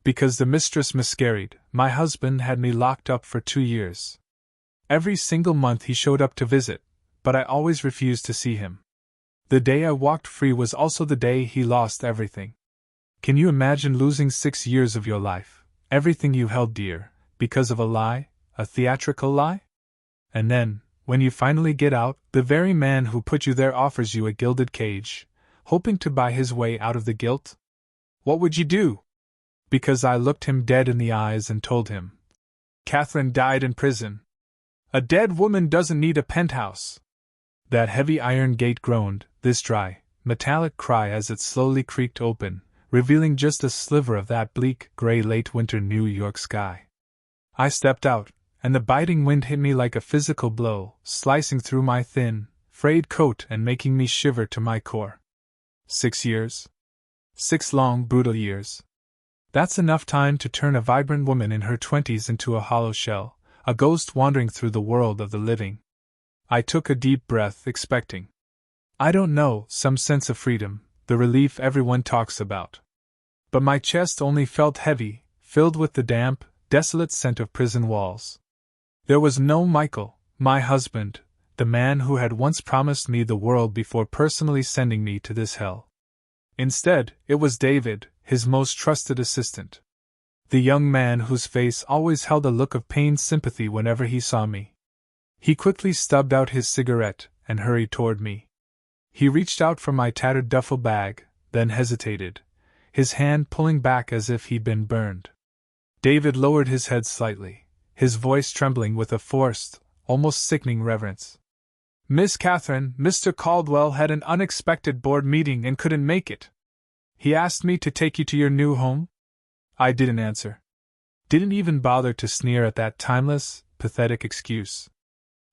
Because the mistress miscarried, my husband had me locked up for 2 years. Every single month he showed up to visit, but I always refused to see him. The day I walked free was also the day he lost everything. Can you imagine losing 6 years of your life, everything you held dear, because of a lie, a theatrical lie? And then, when you finally get out, the very man who put you there offers you a gilded cage, hoping to buy his way out of the guilt? What would you do? Because I looked him dead in the eyes and told him, Catherine died in prison. A dead woman doesn't need a penthouse. That heavy iron gate groaned, this dry, metallic cry as it slowly creaked open, revealing just a sliver of that bleak, gray late-winter New York sky. I stepped out, and the biting wind hit me like a physical blow, slicing through my thin, frayed coat and making me shiver to my core. 6 years? 6 long, brutal years. That's enough time to turn a vibrant woman in her 20s into a hollow shell, a ghost wandering through the world of the living. I took a deep breath, expecting, I don't know, some sense of freedom, the relief everyone talks about. But my chest only felt heavy, filled with the damp, desolate scent of prison walls. There was no Michael, my husband, the man who had once promised me the world before personally sending me to this hell. Instead, it was David, his most trusted assistant. The young man whose face always held a look of pained sympathy whenever he saw me. He quickly stubbed out his cigarette and hurried toward me. He reached out for my tattered duffel bag, then hesitated, his hand pulling back as if he'd been burned. David lowered his head slightly, his voice trembling with a forced, almost sickening reverence. Miss Catherine, Mr. Caldwell had an unexpected board meeting and couldn't make it. He asked me to take you to your new home? I didn't answer. Didn't even bother to sneer at that timeless, pathetic excuse.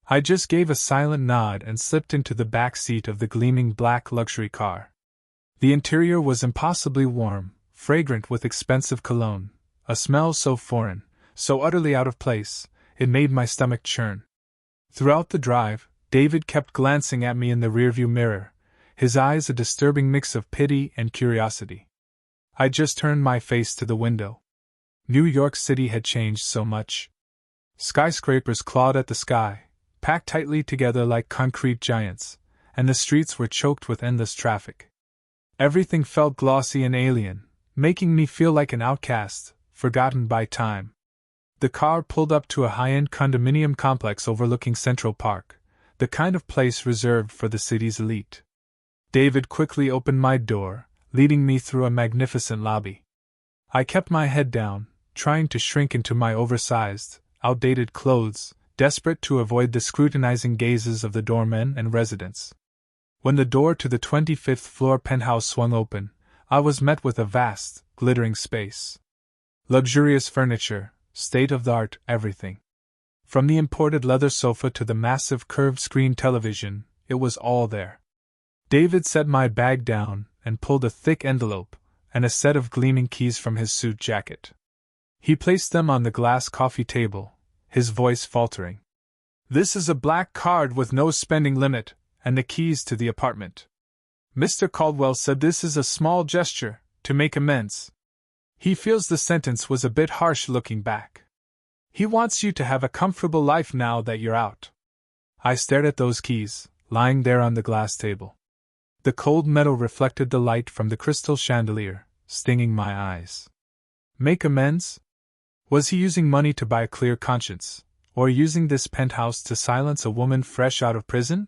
I just gave a silent nod and slipped into the back seat of the gleaming black luxury car. The interior was impossibly warm, fragrant with expensive cologne, a smell so foreign, so utterly out of place, it made my stomach churn. Throughout the drive, David kept glancing at me in the rearview mirror, his eyes a disturbing mix of pity and curiosity. I just turned my face to the window. New York City had changed so much. Skyscrapers clawed at the sky, packed tightly together like concrete giants, and the streets were choked with endless traffic. Everything felt glossy and alien, making me feel like an outcast, forgotten by time. The car pulled up to a high-end condominium complex overlooking Central Park, the kind of place reserved for the city's elite. David quickly opened my door, leading me through a magnificent lobby. I kept my head down, trying to shrink into my oversized, outdated clothes, desperate to avoid the scrutinizing gazes of the doormen and residents. When the door to the 25th floor penthouse swung open, I was met with a vast, glittering space. Luxurious furniture, state-of-the-art everything. From the imported leather sofa to the massive curved screen television, it was all there. David set my bag down and pulled a thick envelope and a set of gleaming keys from his suit jacket. He placed them on the glass coffee table, his voice faltering. This is a black card with no spending limit, and the keys to the apartment. Mr. Caldwell said this is a small gesture, to make amends. He feels the sentence was a bit harsh looking back. He wants you to have a comfortable life now that you're out. I stared at those keys, lying there on the glass table. The cold metal reflected the light from the crystal chandelier, stinging my eyes. Make amends? Was he using money to buy a clear conscience, or using this penthouse to silence a woman fresh out of prison?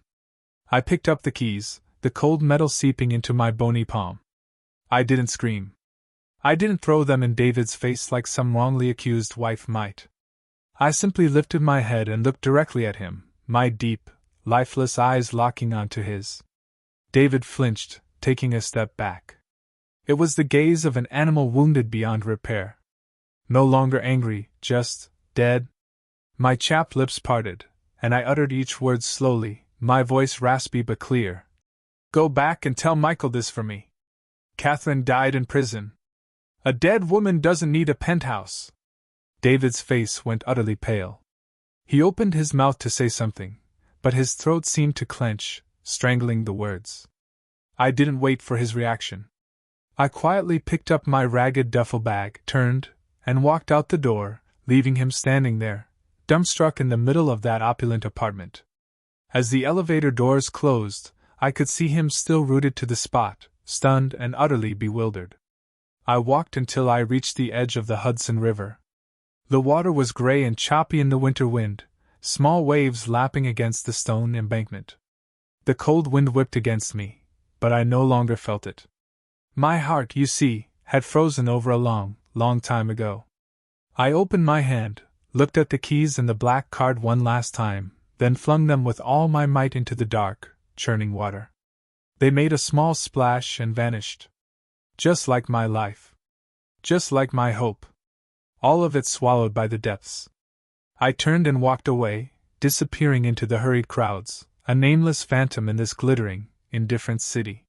I picked up the keys, the cold metal seeping into my bony palm. I didn't scream. I didn't throw them in David's face like some wrongly accused wife might. I simply lifted my head and looked directly at him, my deep, lifeless eyes locking onto his. David flinched, taking a step back. It was the gaze of an animal wounded beyond repair. No longer angry, just dead. My chapped lips parted, and I uttered each word slowly, my voice raspy but clear. Go back and tell Michael this for me. Catherine died in prison. A dead woman doesn't need a penthouse. David's face went utterly pale. He opened his mouth to say something, but his throat seemed to clench, strangling the words. I didn't wait for his reaction. I quietly picked up my ragged duffel bag, turned, and walked out the door, leaving him standing there, dumbstruck in the middle of that opulent apartment. As the elevator doors closed, I could see him still rooted to the spot, stunned and utterly bewildered. I walked until I reached the edge of the Hudson River. The water was gray and choppy in the winter wind, small waves lapping against the stone embankment. The cold wind whipped against me, but I no longer felt it. My heart, you see, had frozen over a long, long time ago. I opened my hand, looked at the keys and the black card one last time, then flung them with all my might into the dark, churning water. They made a small splash and vanished. Just like my life. Just like my hope. All of it swallowed by the depths. I turned and walked away, disappearing into the hurried crowds, a nameless phantom in this glittering, indifferent city.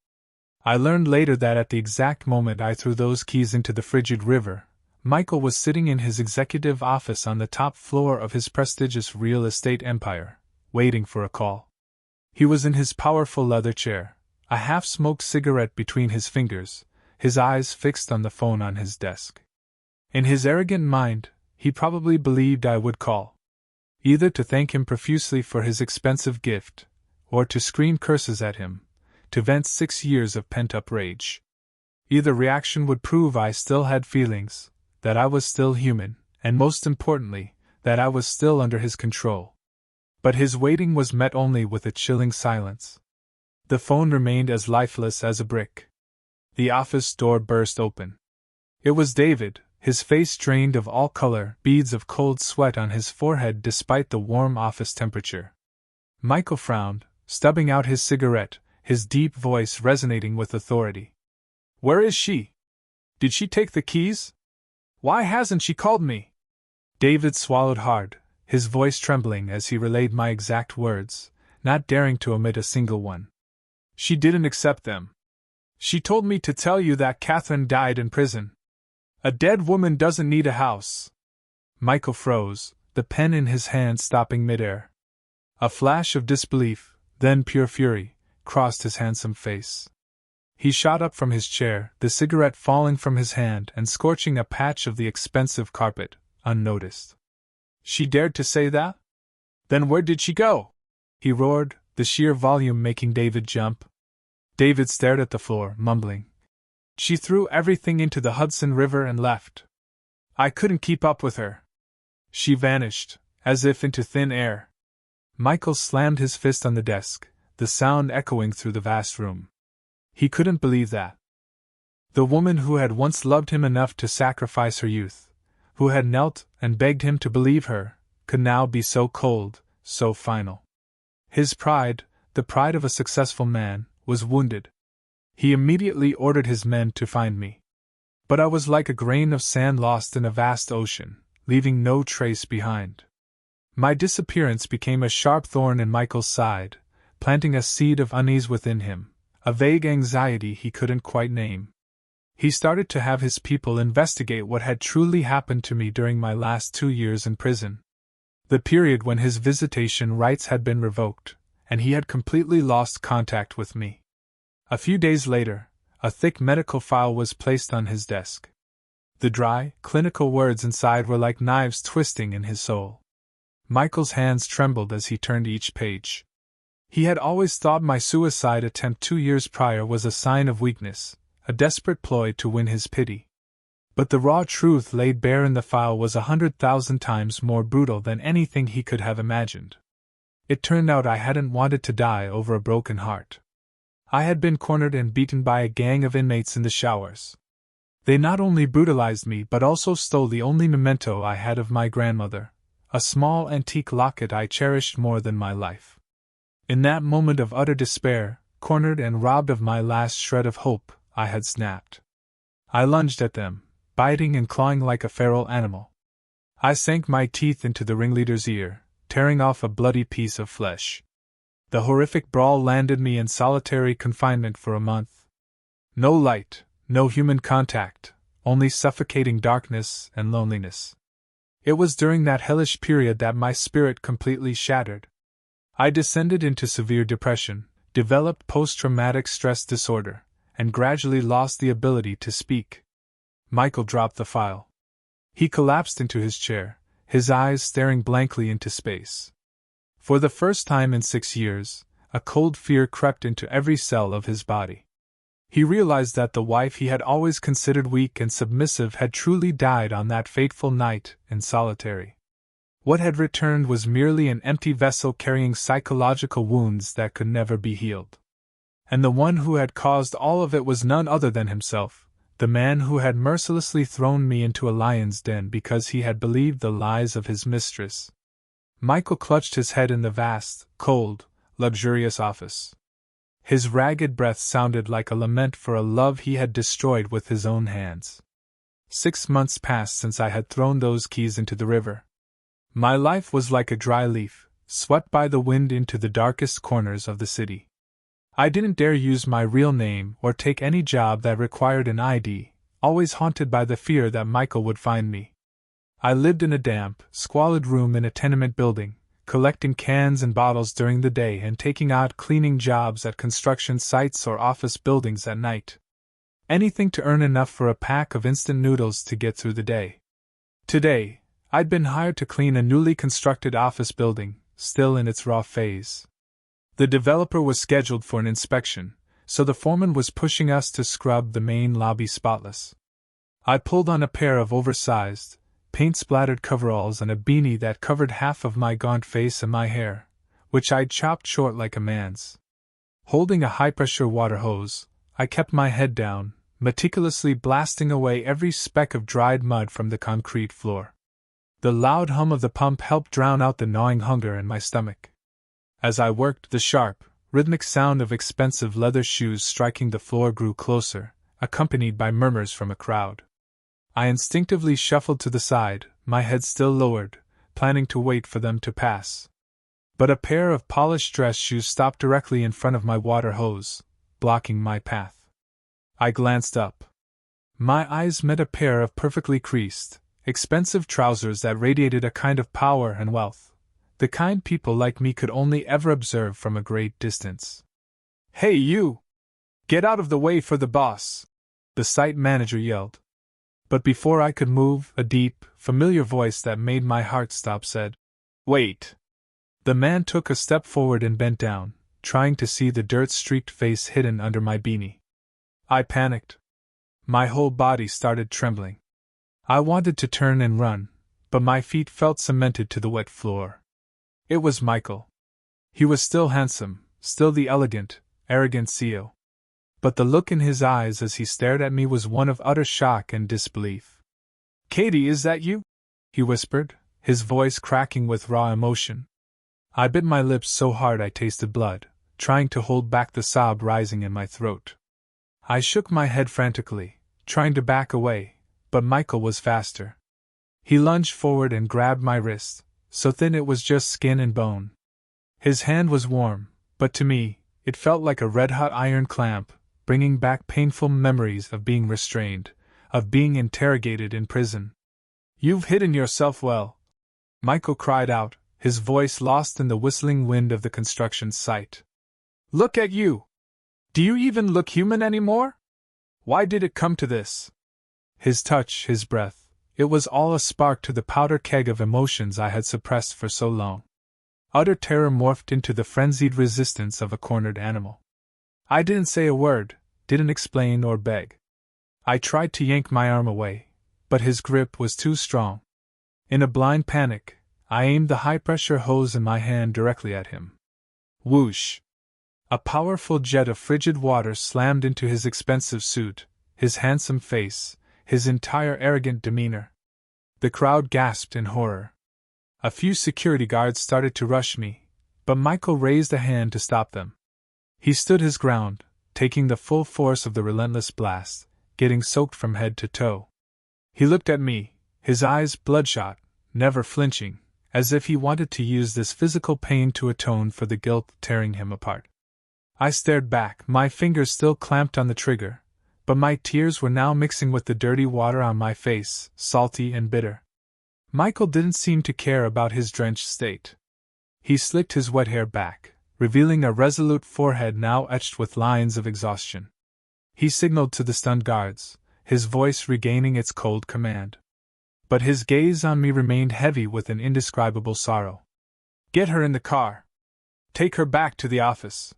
I learned later that at the exact moment I threw those keys into the frigid river, Michael was sitting in his executive office on the top floor of his prestigious real estate empire, waiting for a call. He was in his powerful leather chair, a half-smoked cigarette between his fingers, his eyes fixed on the phone on his desk. In his arrogant mind, he probably believed I would call. Either to thank him profusely for his expensive gift, or to scream curses at him, to vent 6 years of pent-up rage. Either reaction would prove I still had feelings, that I was still human, and most importantly, that I was still under his control. But his waiting was met only with a chilling silence. The phone remained as lifeless as a brick. The office door burst open. It was David, his face drained of all color, beads of cold sweat on his forehead despite the warm office temperature. Michael frowned, stubbing out his cigarette, his deep voice resonating with authority. "Where is she? Did she take the keys? Why hasn't she called me?" David swallowed hard, his voice trembling as he relayed my exact words, not daring to omit a single one. "She didn't accept them. She told me to tell you that Catherine died in prison. A dead woman doesn't need a house." Michael froze, the pen in his hand stopping midair. A flash of disbelief, then pure fury, crossed his handsome face. He shot up from his chair, the cigarette falling from his hand and scorching a patch of the expensive carpet, unnoticed. "She dared to say that? Then where did she go?" he roared, the sheer volume making David jump. David stared at the floor, mumbling. "She threw everything into the Hudson River and left. I couldn't keep up with her. She vanished, as if into thin air." Michael slammed his fist on the desk, the sound echoing through the vast room. He couldn't believe that. The woman who had once loved him enough to sacrifice her youth, who had knelt and begged him to believe her, could now be so cold, so final. His pride, the pride of a successful man, was wounded. He immediately ordered his men to find me. But I was like a grain of sand lost in a vast ocean, leaving no trace behind. My disappearance became a sharp thorn in Michael's side, planting a seed of unease within him, a vague anxiety he couldn't quite name. He started to have his people investigate what had truly happened to me during my last 2 years in prison. The period when his visitation rights had been revoked, and he had completely lost contact with me. A few days later, a thick medical file was placed on his desk. The dry, clinical words inside were like knives twisting in his soul. Michael's hands trembled as he turned each page. He had always thought my suicide attempt 2 years prior was a sign of weakness, a desperate ploy to win his pity. But the raw truth laid bare in the file was 100,000 times more brutal than anything he could have imagined. It turned out I hadn't wanted to die over a broken heart. I had been cornered and beaten by a gang of inmates in the showers. They not only brutalized me but also stole the only memento I had of my grandmother, a small antique locket I cherished more than my life. In that moment of utter despair, cornered and robbed of my last shred of hope, I had snapped. I lunged at them, biting and clawing like a feral animal. I sank my teeth into the ringleader's ear, tearing off a bloody piece of flesh. The horrific brawl landed me in solitary confinement for a month. No light, no human contact, only suffocating darkness and loneliness. It was during that hellish period that my spirit completely shattered. I descended into severe depression, developed post-traumatic stress disorder, and gradually lost the ability to speak. Michael dropped the file. He collapsed into his chair, his eyes staring blankly into space. For the first time in 6 years, a cold fear crept into every cell of his body. He realized that the wife he had always considered weak and submissive had truly died on that fateful night in solitary. What had returned was merely an empty vessel carrying psychological wounds that could never be healed. And the one who had caused all of it was none other than himself, the man who had mercilessly thrown me into a lion's den because he had believed the lies of his mistress. Michael clutched his head in the vast, cold, luxurious office. His ragged breath sounded like a lament for a love he had destroyed with his own hands. 6 months passed since I had thrown those keys into the river. My life was like a dry leaf, swept by the wind into the darkest corners of the city. I didn't dare use my real name or take any job that required an ID, always haunted by the fear that Michael would find me. I lived in a damp, squalid room in a tenement building, collecting cans and bottles during the day and taking odd cleaning jobs at construction sites or office buildings at night. Anything to earn enough for a pack of instant noodles to get through the day. Today, I'd been hired to clean a newly constructed office building, still in its raw phase. The developer was scheduled for an inspection, so the foreman was pushing us to scrub the main lobby spotless. I pulled on a pair of oversized, paint-splattered coveralls and a beanie that covered half of my gaunt face and my hair, which I'd chopped short like a man's. Holding a high-pressure water hose, I kept my head down, meticulously blasting away every speck of dried mud from the concrete floor. The loud hum of the pump helped drown out the gnawing hunger in my stomach. As I worked, the sharp, rhythmic sound of expensive leather shoes striking the floor grew closer, accompanied by murmurs from a crowd. I instinctively shuffled to the side, my head still lowered, planning to wait for them to pass. But a pair of polished dress shoes stopped directly in front of my water hose, blocking my path. I glanced up. My eyes met a pair of perfectly creased, expensive trousers that radiated a kind of power and wealth, the kind people like me could only ever observe from a great distance. "Hey you! Get out of the way for the boss!" the site manager yelled. But before I could move, a deep, familiar voice that made my heart stop said, "Wait." The man took a step forward and bent down, trying to see the dirt-streaked face hidden under my beanie. I panicked. My whole body started trembling. I wanted to turn and run, but my feet felt cemented to the wet floor. It was Michael. He was still handsome, still the elegant, arrogant CEO. But the look in his eyes as he stared at me was one of utter shock and disbelief. "Katie, is that you?" he whispered, his voice cracking with raw emotion. I bit my lips so hard I tasted blood, trying to hold back the sob rising in my throat. I shook my head frantically, trying to back away, but Michael was faster. He lunged forward and grabbed my wrist, so thin it was just skin and bone. His hand was warm, but to me, it felt like a red-hot iron clamp, bringing back painful memories of being restrained, of being interrogated in prison. "You've hidden yourself well," Michael cried out, his voice lost in the whistling wind of the construction site. "Look at you! Do you even look human anymore? Why did it come to this?" His touch, his breath, it was all a spark to the powder keg of emotions I had suppressed for so long. Utter terror morphed into the frenzied resistance of a cornered animal. I didn't say a word, didn't explain or beg. I tried to yank my arm away, but his grip was too strong. In a blind panic, I aimed the high-pressure hose in my hand directly at him. Whoosh! A powerful jet of frigid water slammed into his expensive suit, his handsome face, his entire arrogant demeanor. The crowd gasped in horror. A few security guards started to rush me, but Michael raised a hand to stop them. He stood his ground, taking the full force of the relentless blast, getting soaked from head to toe. He looked at me, his eyes bloodshot, never flinching, as if he wanted to use this physical pain to atone for the guilt tearing him apart. I stared back, my fingers still clamped on the trigger, but my tears were now mixing with the dirty water on my face, salty and bitter. Michael didn't seem to care about his drenched state. He slicked his wet hair back, revealing a resolute forehead now etched with lines of exhaustion. He signaled to the stunned guards, his voice regaining its cold command. But his gaze on me remained heavy with an indescribable sorrow. "Get her in the car. Take her back to the office."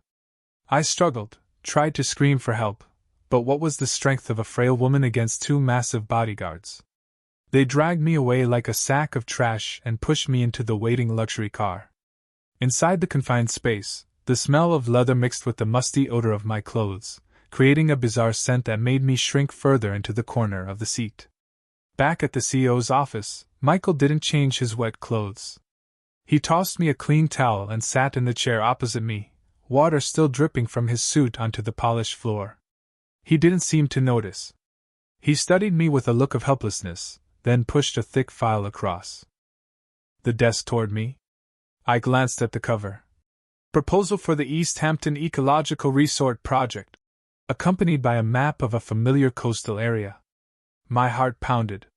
I struggled, tried to scream for help, but what was the strength of a frail woman against two massive bodyguards? They dragged me away like a sack of trash and pushed me into the waiting luxury car. Inside the confined space, the smell of leather mixed with the musty odor of my clothes, creating a bizarre scent that made me shrink further into the corner of the seat. Back at the CEO's office, Michael didn't change his wet clothes. He tossed me a clean towel and sat in the chair opposite me, water still dripping from his suit onto the polished floor. He didn't seem to notice. He studied me with a look of helplessness, then pushed a thick file across the desk toward me. I glanced at the cover. Proposal for the East Hampton Ecological Resort Project, accompanied by a map of a familiar coastal area. My heart pounded.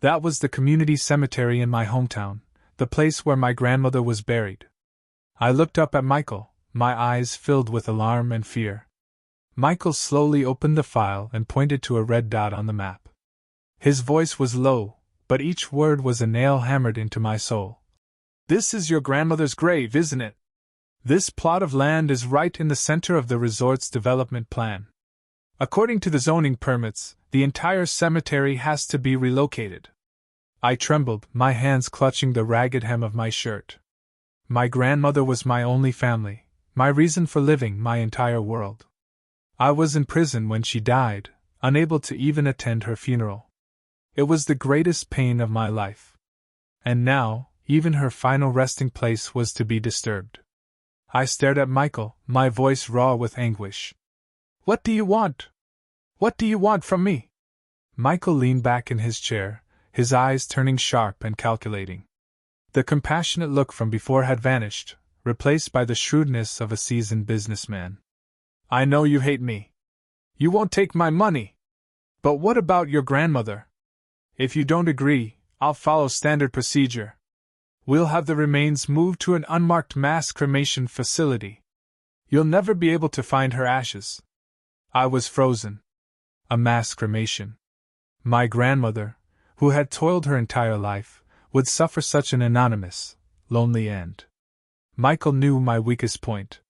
That was the community cemetery in my hometown, the place where my grandmother was buried. I looked up at Michael, my eyes filled with alarm and fear. Michael slowly opened the file and pointed to a red dot on the map. His voice was low, but each word was a nail hammered into my soul. "This is your grandmother's grave, isn't it? This plot of land is right in the center of the resort's development plan. According to the zoning permits, the entire cemetery has to be relocated." I trembled, my hands clutching the ragged hem of my shirt. My grandmother was my only family, my reason for living, my entire world. I was in prison when she died, unable to even attend her funeral. It was the greatest pain of my life. And now, even her final resting place was to be disturbed. I stared at Michael, my voice raw with anguish. "What do you want? What do you want from me?" Michael leaned back in his chair, his eyes turning sharp and calculating. The compassionate look from before had vanished, replaced by the shrewdness of a seasoned businessman. "I know you hate me. You won't take my money. But what about your grandmother? If you don't agree, I'll follow standard procedure. We'll have the remains moved to an unmarked mass cremation facility. You'll never be able to find her ashes." I was frozen. A mass cremation. My grandmother, who had toiled her entire life, would suffer such an anonymous, lonely end. Michael knew my weakest point.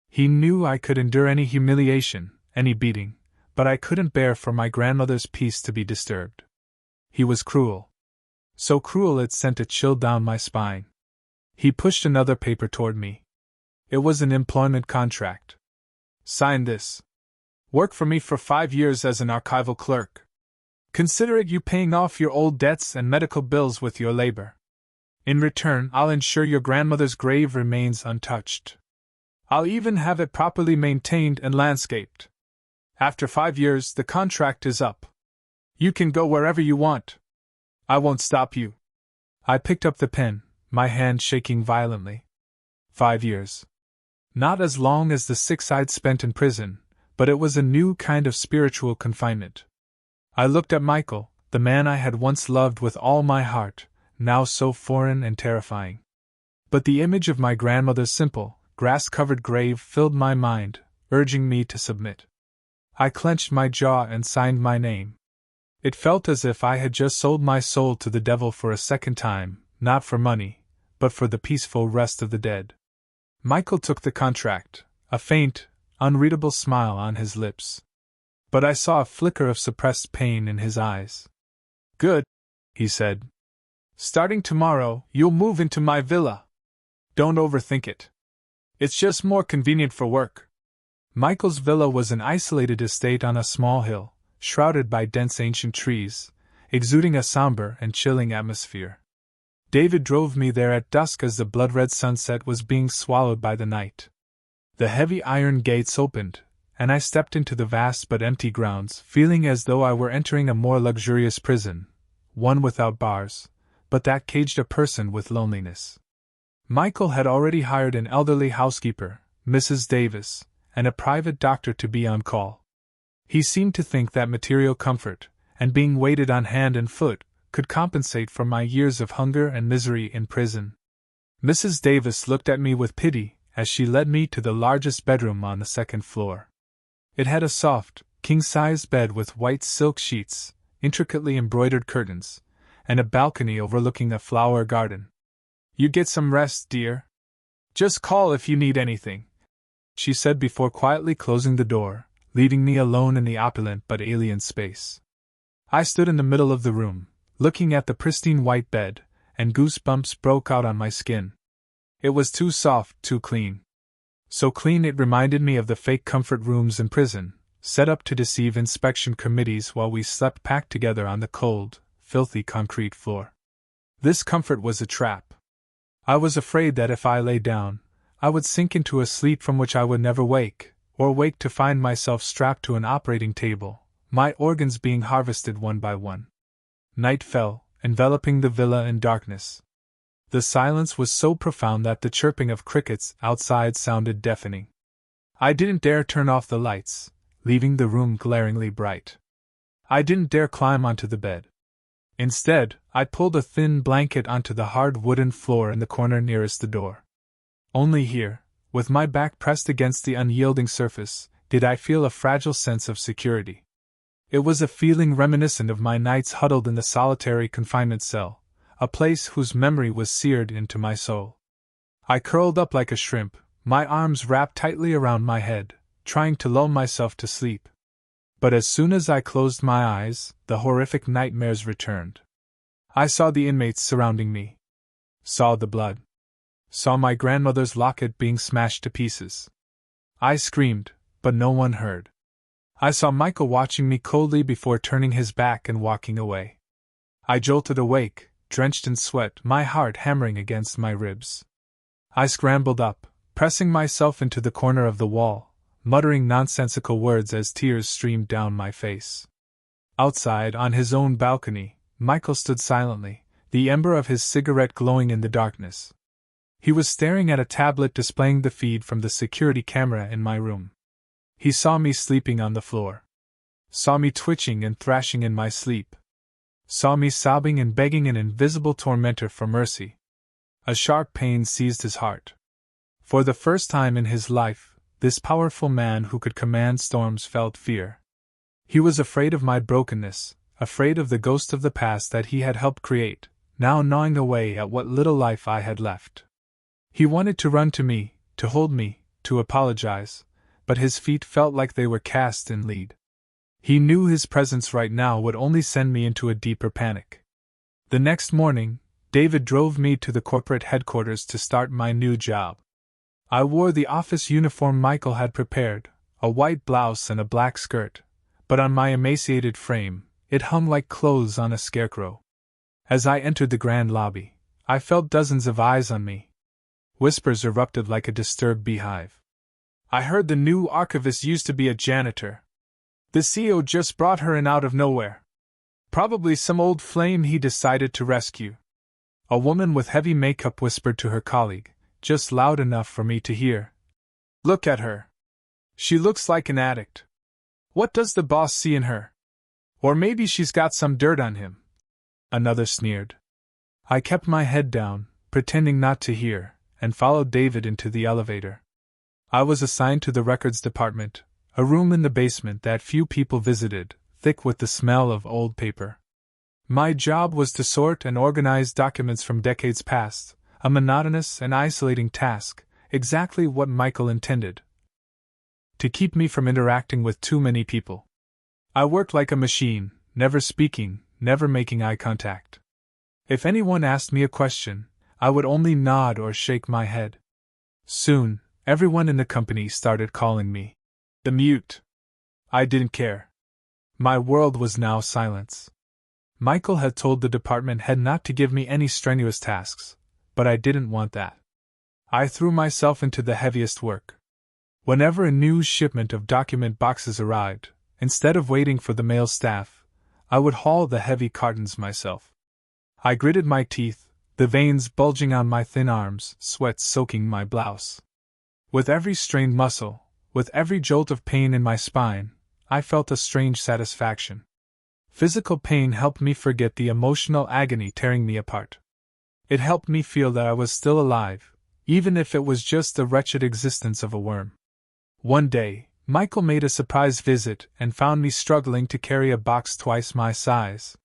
He knew I could endure any humiliation, any beating, but I couldn't bear for my grandmother's peace to be disturbed. He was cruel. So cruel it sent a chill down my spine. He pushed another paper toward me. It was an employment contract. "Sign this. Work for me for 5 years as an archival clerk. Consider it you paying off your old debts and medical bills with your labor. In return, I'll ensure your grandmother's grave remains untouched. I'll even have it properly maintained and landscaped. After 5 years, the contract is up. You can go wherever you want. I won't stop you." I picked up the pen, my hand shaking violently. 5 years. Not as long as the 6 I'd spent in prison, but it was a new kind of spiritual confinement. I looked at Michael, the man I had once loved with all my heart, now so foreign and terrifying. But the image of my grandmother's simple, grass-covered grave filled my mind, urging me to submit. I clenched my jaw and signed my name. It felt as if I had just sold my soul to the devil for a second time, not for money, but for the peaceful rest of the dead. Michael took the contract, a faint, unreadable smile on his lips. But I saw a flicker of suppressed pain in his eyes. "Good," he said. "Starting tomorrow, you'll move into my villa. Don't overthink it. It's just more convenient for work." Michael's villa was an isolated estate on a small hill, shrouded by dense ancient trees, exuding a somber and chilling atmosphere. David drove me there at dusk as the blood-red sunset was being swallowed by the night. The heavy iron gates opened, and I stepped into the vast but empty grounds, feeling as though I were entering a more luxurious prison, one without bars, but that caged a person with loneliness. Michael had already hired an elderly housekeeper, Mrs. Davis, and a private doctor to be on call. He seemed to think that material comfort, and being waited on hand and foot, could compensate for my years of hunger and misery in prison. Mrs. Davis looked at me with pity as she led me to the largest bedroom on the second floor. It had a soft, king-size bed with white silk sheets, intricately embroidered curtains, and a balcony overlooking a flower garden. "You get some rest, dear. Just call if you need anything," she said before quietly closing the door, leaving me alone in the opulent but alien space. I stood in the middle of the room, looking at the pristine white bed, and goosebumps broke out on my skin. It was too soft, too clean. So clean it reminded me of the fake comfort rooms in prison, set up to deceive inspection committees while we slept packed together on the cold, filthy concrete floor. This comfort was a trap. I was afraid that if I lay down, I would sink into a sleep from which I would never wake, or wake to find myself strapped to an operating table, my organs being harvested one by one. Night fell, enveloping the villa in darkness. The silence was so profound that the chirping of crickets outside sounded deafening. I didn't dare turn off the lights, leaving the room glaringly bright. I didn't dare climb onto the bed. Instead, I pulled a thin blanket onto the hard wooden floor in the corner nearest the door. Only here, with my back pressed against the unyielding surface, did I feel a fragile sense of security. It was a feeling reminiscent of my nights huddled in the solitary confinement cell, a place whose memory was seared into my soul. I curled up like a shrimp, my arms wrapped tightly around my head, trying to lull myself to sleep. But as soon as I closed my eyes, the horrific nightmares returned. I saw the inmates surrounding me. Saw the blood. Saw my grandmother's locket being smashed to pieces. I screamed, but no one heard. I saw Michael watching me coldly before turning his back and walking away. I jolted awake, drenched in sweat, my heart hammering against my ribs. I scrambled up, pressing myself into the corner of the wall, muttering nonsensical words as tears streamed down my face. Outside, on his own balcony, Michael stood silently, the ember of his cigarette glowing in the darkness. He was staring at a tablet displaying the feed from the security camera in my room. He saw me sleeping on the floor. Saw me twitching and thrashing in my sleep. Saw me sobbing and begging an invisible tormentor for mercy. A sharp pain seized his heart. For the first time in his life, this powerful man who could command storms felt fear. He was afraid of my brokenness, afraid of the ghost of the past that he had helped create, now gnawing away at what little life I had left. He wanted to run to me, to hold me, to apologize, but his feet felt like they were cast in lead. He knew his presence right now would only send me into a deeper panic. The next morning, David drove me to the corporate headquarters to start my new job. I wore the office uniform Michael had prepared, a white blouse and a black skirt, but on my emaciated frame, it hung like clothes on a scarecrow. As I entered the grand lobby, I felt dozens of eyes on me. Whispers erupted like a disturbed beehive. "I heard the new archivist used to be a janitor. The CEO just brought her in out of nowhere. Probably some old flame he decided to rescue." A woman with heavy makeup whispered to her colleague, just loud enough for me to hear. "Look at her. She looks like an addict. What does the boss see in her? Or maybe she's got some dirt on him." Another sneered. I kept my head down, pretending not to hear, and followed David into the elevator. I was assigned to the records department, a room in the basement that few people visited, thick with the smell of old paper. My job was to sort and organize documents from decades past, a monotonous and isolating task, exactly what Michael intended. To keep me from interacting with too many people. I worked like a machine, never speaking, never making eye contact. If anyone asked me a question, I would only nod or shake my head. Soon, everyone in the company started calling me the mute. I didn't care. My world was now silence. Michael had told the department head not to give me any strenuous tasks, but I didn't want that. I threw myself into the heaviest work. Whenever a new shipment of document boxes arrived, instead of waiting for the mail staff, I would haul the heavy cartons myself. I gritted my teeth, the veins bulging on my thin arms, sweat soaking my blouse. With every strained muscle, with every jolt of pain in my spine, I felt a strange satisfaction. Physical pain helped me forget the emotional agony tearing me apart. It helped me feel that I was still alive, even if it was just the wretched existence of a worm. One day, Michael made a surprise visit and found me struggling to carry a box twice my size.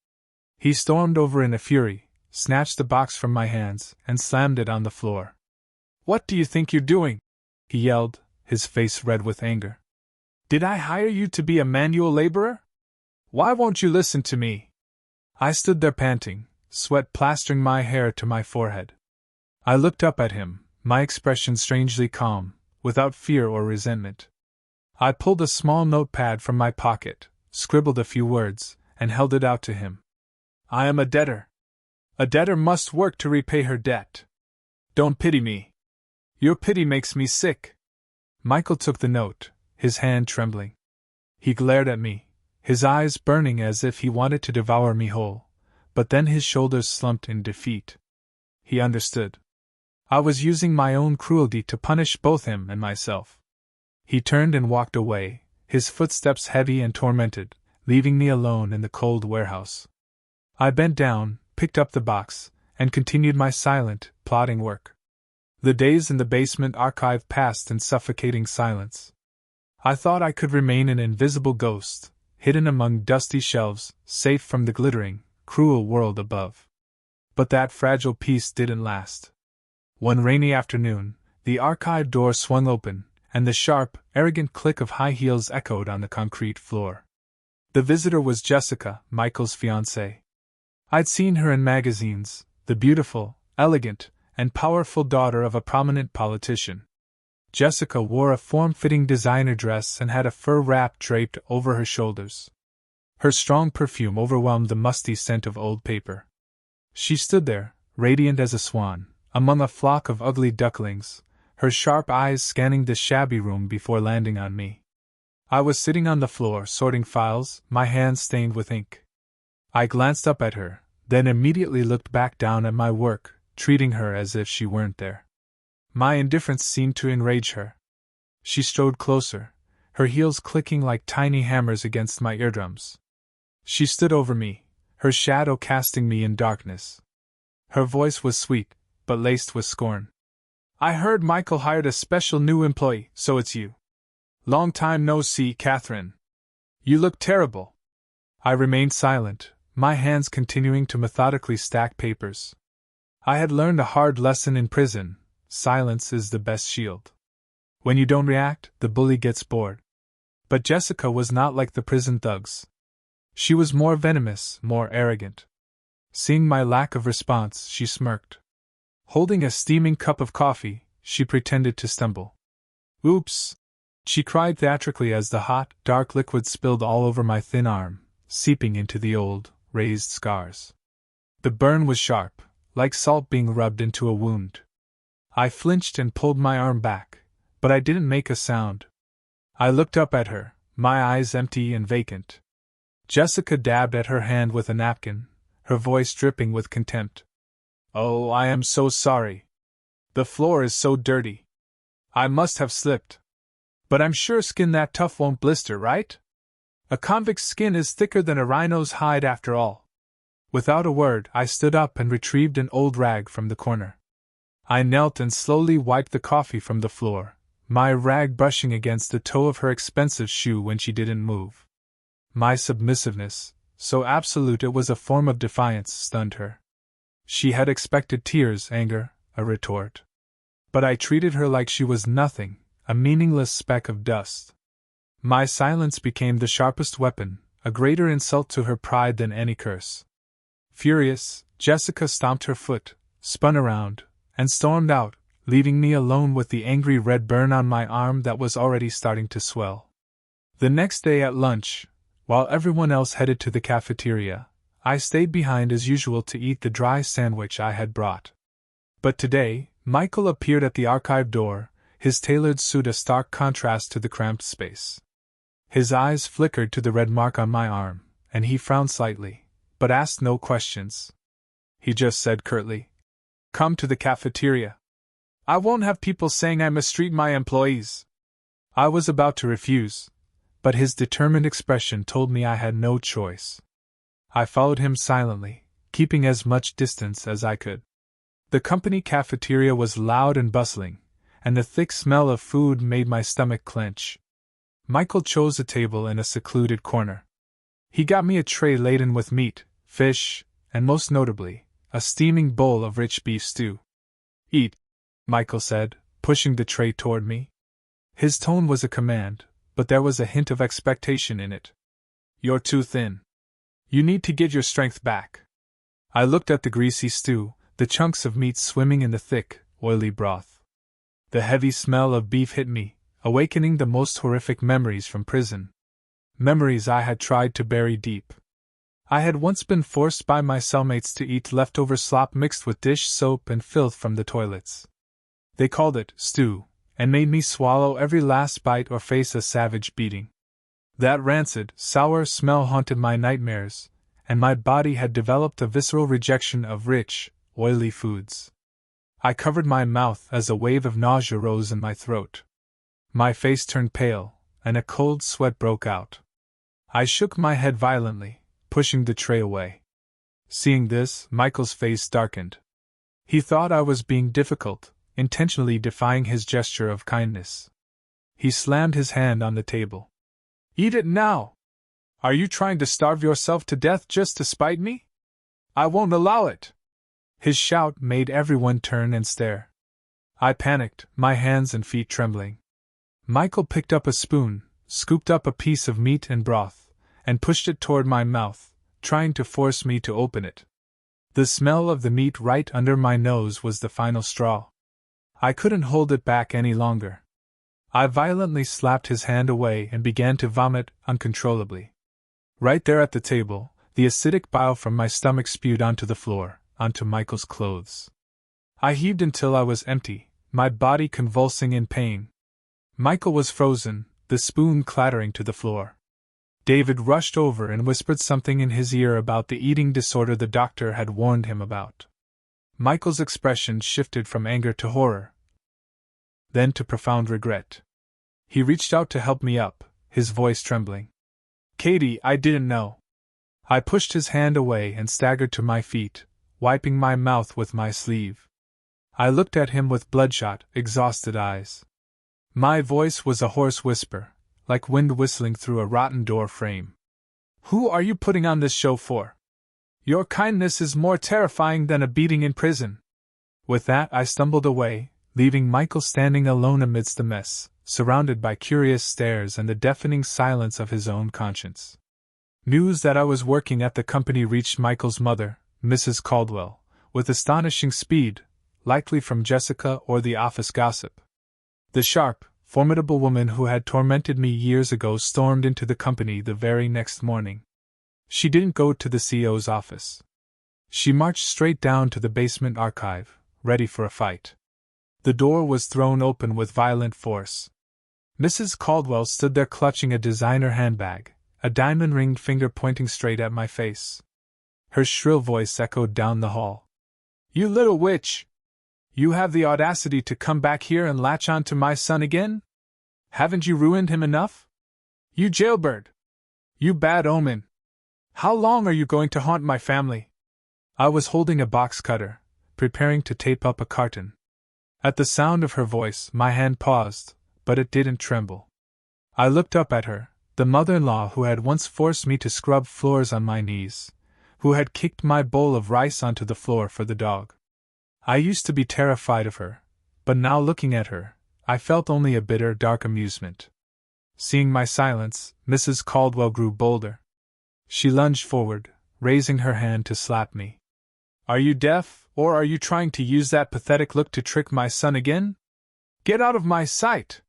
He stormed over in a fury, snatched the box from my hands, and slammed it on the floor. "What do you think you're doing?" he yelled, his face red with anger. "Did I hire you to be a manual laborer? Why won't you listen to me?" I stood there panting, sweat plastering my hair to my forehead. I looked up at him, my expression strangely calm, without fear or resentment. I pulled a small notepad from my pocket, scribbled a few words, and held it out to him. "I am a debtor. A debtor must work to repay her debt. Don't pity me. Your pity makes me sick." Michael took the note, his hand trembling. He glared at me, his eyes burning as if he wanted to devour me whole, but then his shoulders slumped in defeat. He understood. I was using my own cruelty to punish both him and myself. He turned and walked away, his footsteps heavy and tormented, leaving me alone in the cold warehouse. I bent down, picked up the box, and continued my silent, plodding work. The days in the basement archive passed in suffocating silence. I thought I could remain an invisible ghost, hidden among dusty shelves, safe from the glittering, cruel world above. But that fragile peace didn't last. One rainy afternoon, the archive door swung open, and the sharp, arrogant click of high heels echoed on the concrete floor. The visitor was Jessica, Michael's fiancée. I'd seen her in magazines, the beautiful, elegant, and powerful daughter of a prominent politician. Jessica wore a form-fitting designer dress and had a fur wrap draped over her shoulders. Her strong perfume overwhelmed the musty scent of old paper. She stood there, radiant as a swan, among a flock of ugly ducklings, her sharp eyes scanning the shabby room before landing on me. I was sitting on the floor sorting files, my hands stained with ink. I glanced up at her, then immediately looked back down at my work, treating her as if she weren't there. My indifference seemed to enrage her. She strode closer, her heels clicking like tiny hammers against my eardrums. She stood over me, her shadow casting me in darkness. Her voice was sweet, but laced with scorn. "I heard Michael hired a special new employee, so it's you. Long time no see, Catherine. You look terrible." I remained silent, my hands continuing to methodically stack papers. I had learned a hard lesson in prison: silence is the best shield. When you don't react, the bully gets bored. But Jessica was not like the prison thugs. She was more venomous, more arrogant. Seeing my lack of response, she smirked. Holding a steaming cup of coffee, she pretended to stumble. "Oops!" she cried theatrically as the hot, dark liquid spilled all over my thin arm, seeping into the old, raised scars. The burn was sharp, like salt being rubbed into a wound. I flinched and pulled my arm back, but I didn't make a sound. I looked up at her, my eyes empty and vacant. Jessica dabbed at her hand with a napkin, her voice dripping with contempt. "Oh, I am so sorry. The floor is so dirty. I must have slipped. But I'm sure skin that tough won't blister, right? A convict's skin is thicker than a rhino's hide after all." Without a word, I stood up and retrieved an old rag from the corner. I knelt and slowly wiped the coffee from the floor, my rag brushing against the toe of her expensive shoe when she didn't move. My submissiveness, so absolute it was a form of defiance, stunned her. She had expected tears, anger, a retort. But I treated her like she was nothing, a meaningless speck of dust. My silence became the sharpest weapon, a greater insult to her pride than any curse. Furious, Jessica stomped her foot, spun around, and stormed out, leaving me alone with the angry red burn on my arm that was already starting to swell. The next day at lunch, while everyone else headed to the cafeteria, I stayed behind as usual to eat the dry sandwich I had brought. But today, Michael appeared at the archive door, his tailored suit a stark contrast to the cramped space. His eyes flickered to the red mark on my arm, and he frowned slightly, but asked no questions. He just said curtly, "Come to the cafeteria. I won't have people saying I mistreat my employees." I was about to refuse, but his determined expression told me I had no choice. I followed him silently, keeping as much distance as I could. The company cafeteria was loud and bustling, and the thick smell of food made my stomach clench. Michael chose a table in a secluded corner. He got me a tray laden with meat, fish, and most notably, a steaming bowl of rich beef stew. "Eat," Michael said, pushing the tray toward me. His tone was a command, but there was a hint of expectation in it. "You're too thin. You need to get your strength back." I looked at the greasy stew, the chunks of meat swimming in the thick, oily broth. The heavy smell of beef hit me, awakening the most horrific memories from prison. Memories I had tried to bury deep. I had once been forced by my cellmates to eat leftover slop mixed with dish soap and filth from the toilets. They called it stew, and made me swallow every last bite or face a savage beating. That rancid, sour smell haunted my nightmares, and my body had developed a visceral rejection of rich, oily foods. I covered my mouth as a wave of nausea rose in my throat. My face turned pale, and a cold sweat broke out. I shook my head violently, pushing the tray away. Seeing this, Michael's face darkened. He thought I was being difficult, intentionally defying his gesture of kindness. He slammed his hand on the table. "Eat it now! Are you trying to starve yourself to death just to spite me? I won't allow it!" His shout made everyone turn and stare. I panicked, my hands and feet trembling. Michael picked up a spoon, scooped up a piece of meat and broth, and pushed it toward my mouth, trying to force me to open it. The smell of the meat right under my nose was the final straw. I couldn't hold it back any longer. I violently slapped his hand away and began to vomit uncontrollably. Right there at the table, the acidic bile from my stomach spewed onto the floor, onto Michael's clothes. I heaved until I was empty, my body convulsing in pain. Michael was frozen, the spoon clattering to the floor. David rushed over and whispered something in his ear about the eating disorder the doctor had warned him about. Michael's expression shifted from anger to horror, then to profound regret. He reached out to help me up, his voice trembling. "Katie, I didn't know." I pushed his hand away and staggered to my feet, wiping my mouth with my sleeve. I looked at him with bloodshot, exhausted eyes. My voice was a hoarse whisper, like wind whistling through a rotten door frame. "Who are you putting on this show for? Your kindness is more terrifying than a beating in prison." With that, I stumbled away, leaving Michael standing alone amidst the mess, surrounded by curious stares and the deafening silence of his own conscience. News that I was working at the company reached Michael's mother, Mrs. Caldwell, with astonishing speed, likely from Jessica or the office gossip. The sharp, formidable woman who had tormented me years ago stormed into the company the very next morning. She didn't go to the CEO's office. She marched straight down to the basement archive, ready for a fight. The door was thrown open with violent force. Mrs. Caldwell stood there clutching a designer handbag, a diamond-ringed finger pointing straight at my face. Her shrill voice echoed down the hall. "You little witch! You have the audacity to come back here and latch on to my son again? Haven't you ruined him enough? You jailbird! You bad omen! How long are you going to haunt my family?" I was holding a box cutter, preparing to tape up a carton. At the sound of her voice, my hand paused, but it didn't tremble. I looked up at her, the mother-in-law who had once forced me to scrub floors on my knees, who had kicked my bowl of rice onto the floor for the dog. I used to be terrified of her, but now looking at her, I felt only a bitter, dark amusement. Seeing my silence, Mrs. Caldwell grew bolder. She lunged forward, raising her hand to slap me. "Are you deaf, or are you trying to use that pathetic look to trick my son again? Get out of my sight!"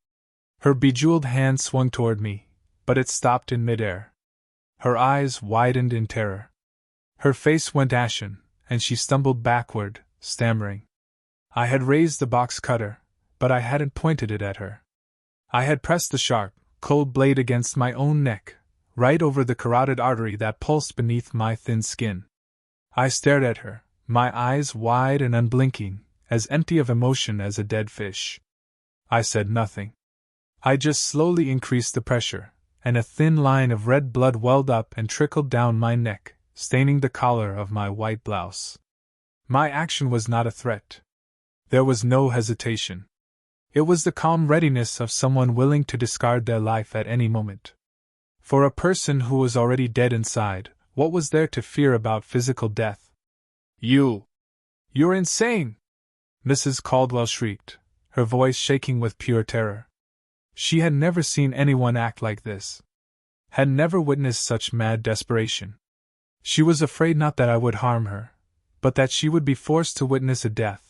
Her bejeweled hand swung toward me, but it stopped in midair. Her eyes widened in terror. Her face went ashen, and she stumbled backward, stammering. I had raised the box cutter, but I hadn't pointed it at her. I had pressed the sharp, cold blade against my own neck, right over the carotid artery that pulsed beneath my thin skin. I stared at her, my eyes wide and unblinking, as empty of emotion as a dead fish. I said nothing. I just slowly increased the pressure, and a thin line of red blood welled up and trickled down my neck, staining the collar of my white blouse. My action was not a threat. There was no hesitation. It was the calm readiness of someone willing to discard their life at any moment. For a person who was already dead inside, what was there to fear about physical death? You're insane! Mrs. Caldwell shrieked, her voice shaking with pure terror. She had never seen anyone act like this. Had never witnessed such mad desperation. She was afraid not that I would harm her, but that she would be forced to witness a death,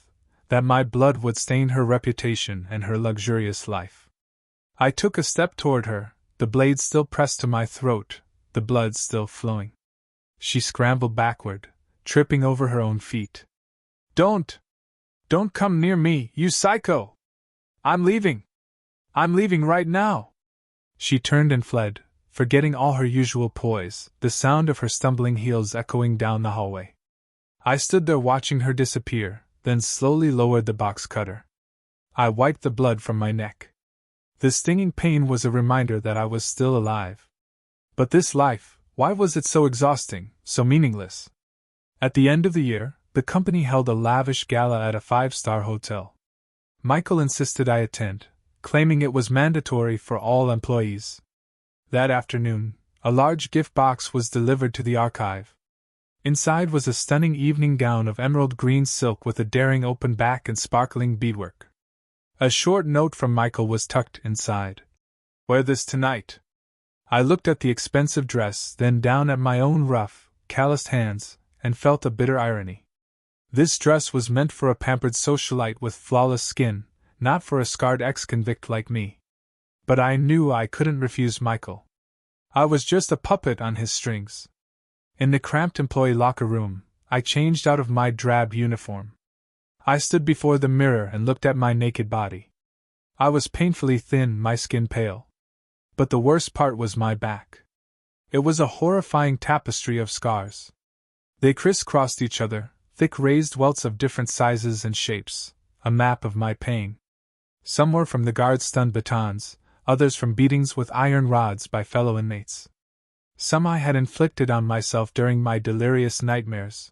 that my blood would stain her reputation and her luxurious life. I took a step toward her, the blade still pressed to my throat, the blood still flowing. She scrambled backward, tripping over her own feet. Don't come near me, you psycho! I'm leaving right now! She turned and fled, forgetting all her usual poise, the sound of her stumbling heels echoing down the hallway. I stood there watching her disappear, then slowly lowered the box cutter. I wiped the blood from my neck. The stinging pain was a reminder that I was still alive. But this life, why was it so exhausting, so meaningless? At the end of the year, the company held a lavish gala at a 5-star hotel. Michael insisted I attend, claiming it was mandatory for all employees. That afternoon, a large gift box was delivered to the archive. Inside was a stunning evening gown of emerald green silk with a daring open back and sparkling beadwork. A short note from Michael was tucked inside. Wear this tonight. I looked at the expensive dress, then down at my own rough, calloused hands, and felt a bitter irony. This dress was meant for a pampered socialite with flawless skin, not for a scarred ex-convict like me. But I knew I couldn't refuse Michael. I was just a puppet on his strings. In the cramped employee locker room, I changed out of my drab uniform. I stood before the mirror and looked at my naked body. I was painfully thin, my skin pale. But the worst part was my back. It was a horrifying tapestry of scars. They crisscrossed each other, thick raised welts of different sizes and shapes, a map of my pain. Some were from the guards' stun batons, others from beatings with iron rods by fellow inmates. Some I had inflicted on myself during my delirious nightmares.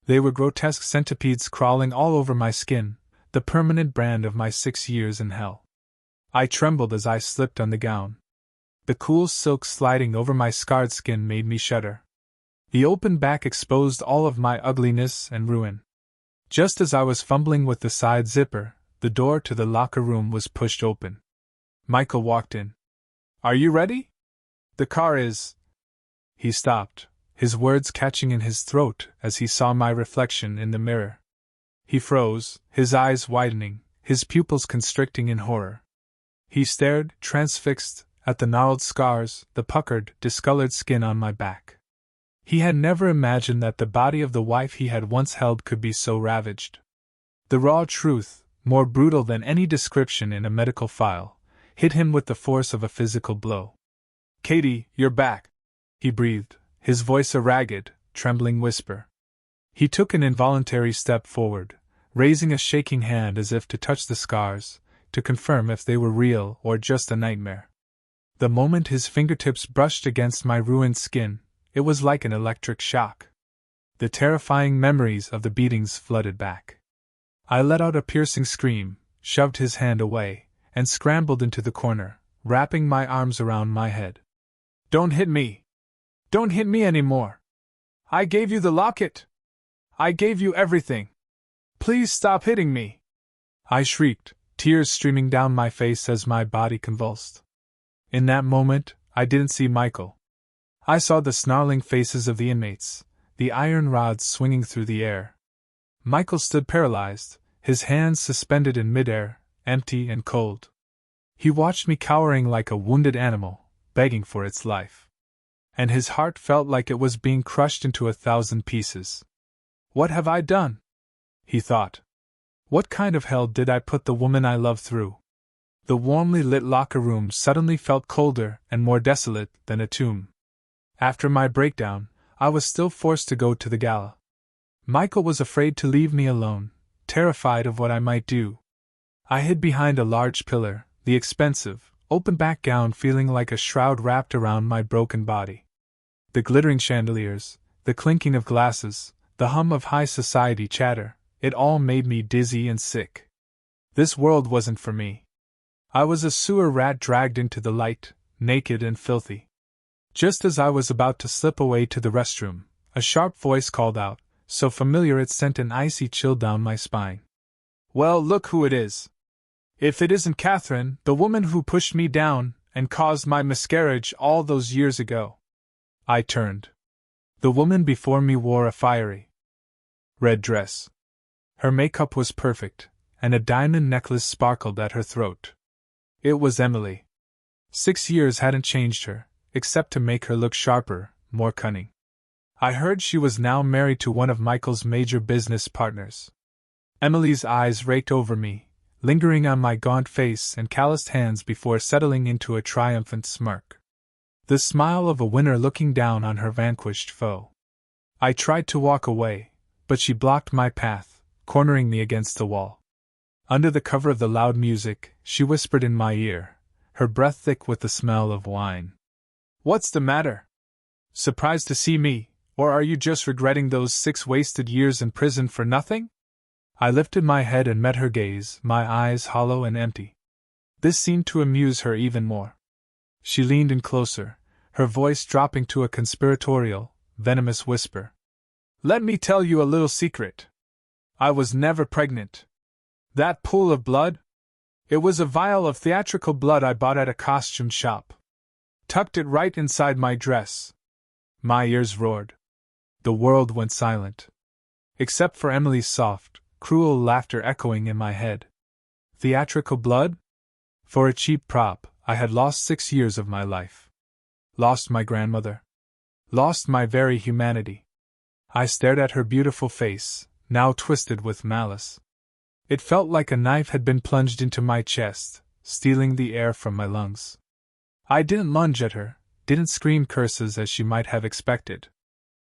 They were grotesque centipedes crawling all over my skin, the permanent brand of my 6 years in hell. I trembled as I slipped on the gown. The cool silk sliding over my scarred skin made me shudder. The open back exposed all of my ugliness and ruin. Just as I was fumbling with the side zipper, the door to the locker room was pushed open. Michael walked in. Are you ready? The car is. He stopped, his words catching in his throat as he saw my reflection in the mirror. He froze, his eyes widening, his pupils constricting in horror. He stared, transfixed, at the gnarled scars, the puckered, discolored skin on my back. He had never imagined that the body of the wife he had once held could be so ravaged. The raw truth, more brutal than any description in a medical file, hit him with the force of a physical blow. Katie, you're back, he breathed, his voice a ragged, trembling whisper. He took an involuntary step forward, raising a shaking hand as if to touch the scars, to confirm if they were real or just a nightmare. The moment his fingertips brushed against my ruined skin, it was like an electric shock. The terrifying memories of the beatings flooded back. I let out a piercing scream, shoved his hand away, and scrambled into the corner, wrapping my arms around my head. Don't hit me! Don't hit me anymore! I gave you the locket! I gave you everything! Please stop hitting me! I shrieked, tears streaming down my face as my body convulsed. In that moment, I didn't see Michael. I saw the snarling faces of the inmates, the iron rods swinging through the air. Michael stood paralyzed, his hands suspended in midair, empty and cold. He watched me cowering like a wounded animal, begging for its life. And his heart felt like it was being crushed into 1,000 pieces. What have I done? He thought. What kind of hell did I put the woman I love through? The warmly lit locker room suddenly felt colder and more desolate than a tomb. After my breakdown, I was still forced to go to the gala. Michael was afraid to leave me alone, terrified of what I might do. I hid behind a large pillar, the expensive, open-back gown feeling like a shroud wrapped around my broken body. The glittering chandeliers, the clinking of glasses, the hum of high society chatter, it all made me dizzy and sick. This world wasn't for me. I was a sewer rat dragged into the light, naked and filthy. Just as I was about to slip away to the restroom, a sharp voice called out, so familiar it sent an icy chill down my spine. Well, look who it is. If it isn't Catherine, the woman who pushed me down and caused my miscarriage all those years ago. I turned. The woman before me wore a fiery red dress. Her makeup was perfect, and a diamond necklace sparkled at her throat. It was Emily. 6 years hadn't changed her, except to make her look sharper, more cunning. I heard she was now married to one of Michael's major business partners. Emily's eyes raked over me, lingering on my gaunt face and calloused hands before settling into a triumphant smirk. The smile of a winner looking down on her vanquished foe. I tried to walk away, but she blocked my path, cornering me against the wall. Under the cover of the loud music, she whispered in my ear, her breath thick with the smell of wine. What's the matter? Surprised to see me, or are you just regretting those 6 wasted years in prison for nothing? I lifted my head and met her gaze, my eyes hollow and empty. This seemed to amuse her even more. She leaned in closer, her voice dropping to a conspiratorial, venomous whisper. Let me tell you a little secret. I was never pregnant. That pool of blood? It was a vial of theatrical blood I bought at a costume shop. Tucked it right inside my dress. My ears roared. The world went silent. Except for Emily's soft, cruel laughter echoing in my head. Theatrical blood? For a cheap prop, I had lost 6 years of my life. Lost my grandmother. Lost my very humanity. I stared at her beautiful face, now twisted with malice. It felt like a knife had been plunged into my chest, stealing the air from my lungs. I didn't lunge at her, didn't scream curses as she might have expected.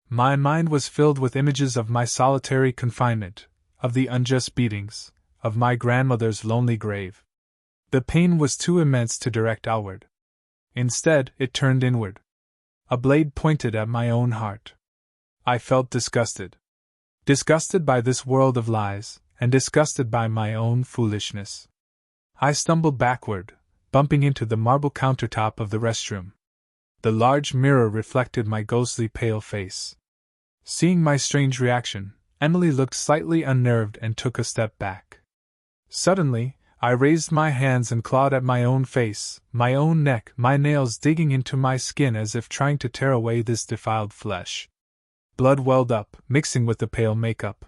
My mind was filled with images of my solitary confinement, of the unjust beatings, of my grandmother's lonely grave. The pain was too immense to direct outward. Instead, it turned inward. A blade pointed at my own heart. I felt disgusted. Disgusted by this world of lies, and disgusted by my own foolishness. I stumbled backward, bumping into the marble countertop of the restroom. The large mirror reflected my ghostly pale face. Seeing my strange reaction, Emily looked slightly unnerved and took a step back. Suddenly, I raised my hands and clawed at my own face, my own neck, my nails digging into my skin as if trying to tear away this defiled flesh. Blood welled up, mixing with the pale makeup.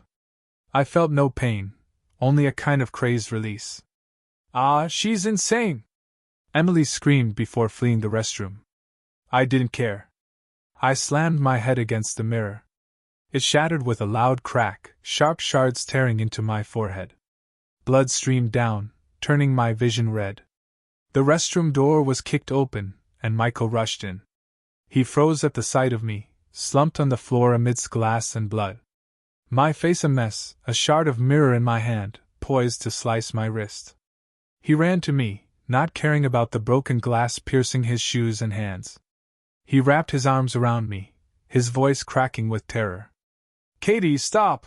I felt no pain, only a kind of crazed release. Ah, she's insane! Emily screamed before fleeing the restroom. I didn't care. I slammed my head against the mirror. It shattered with a loud crack, sharp shards tearing into my forehead. Blood streamed down, turning my vision red. The restroom door was kicked open, and Michael rushed in. He froze at the sight of me, slumped on the floor amidst glass and blood. My face a mess, a shard of mirror in my hand, poised to slice my wrist. He ran to me, not caring about the broken glass piercing his shoes and hands. He wrapped his arms around me, his voice cracking with terror. Katie, stop!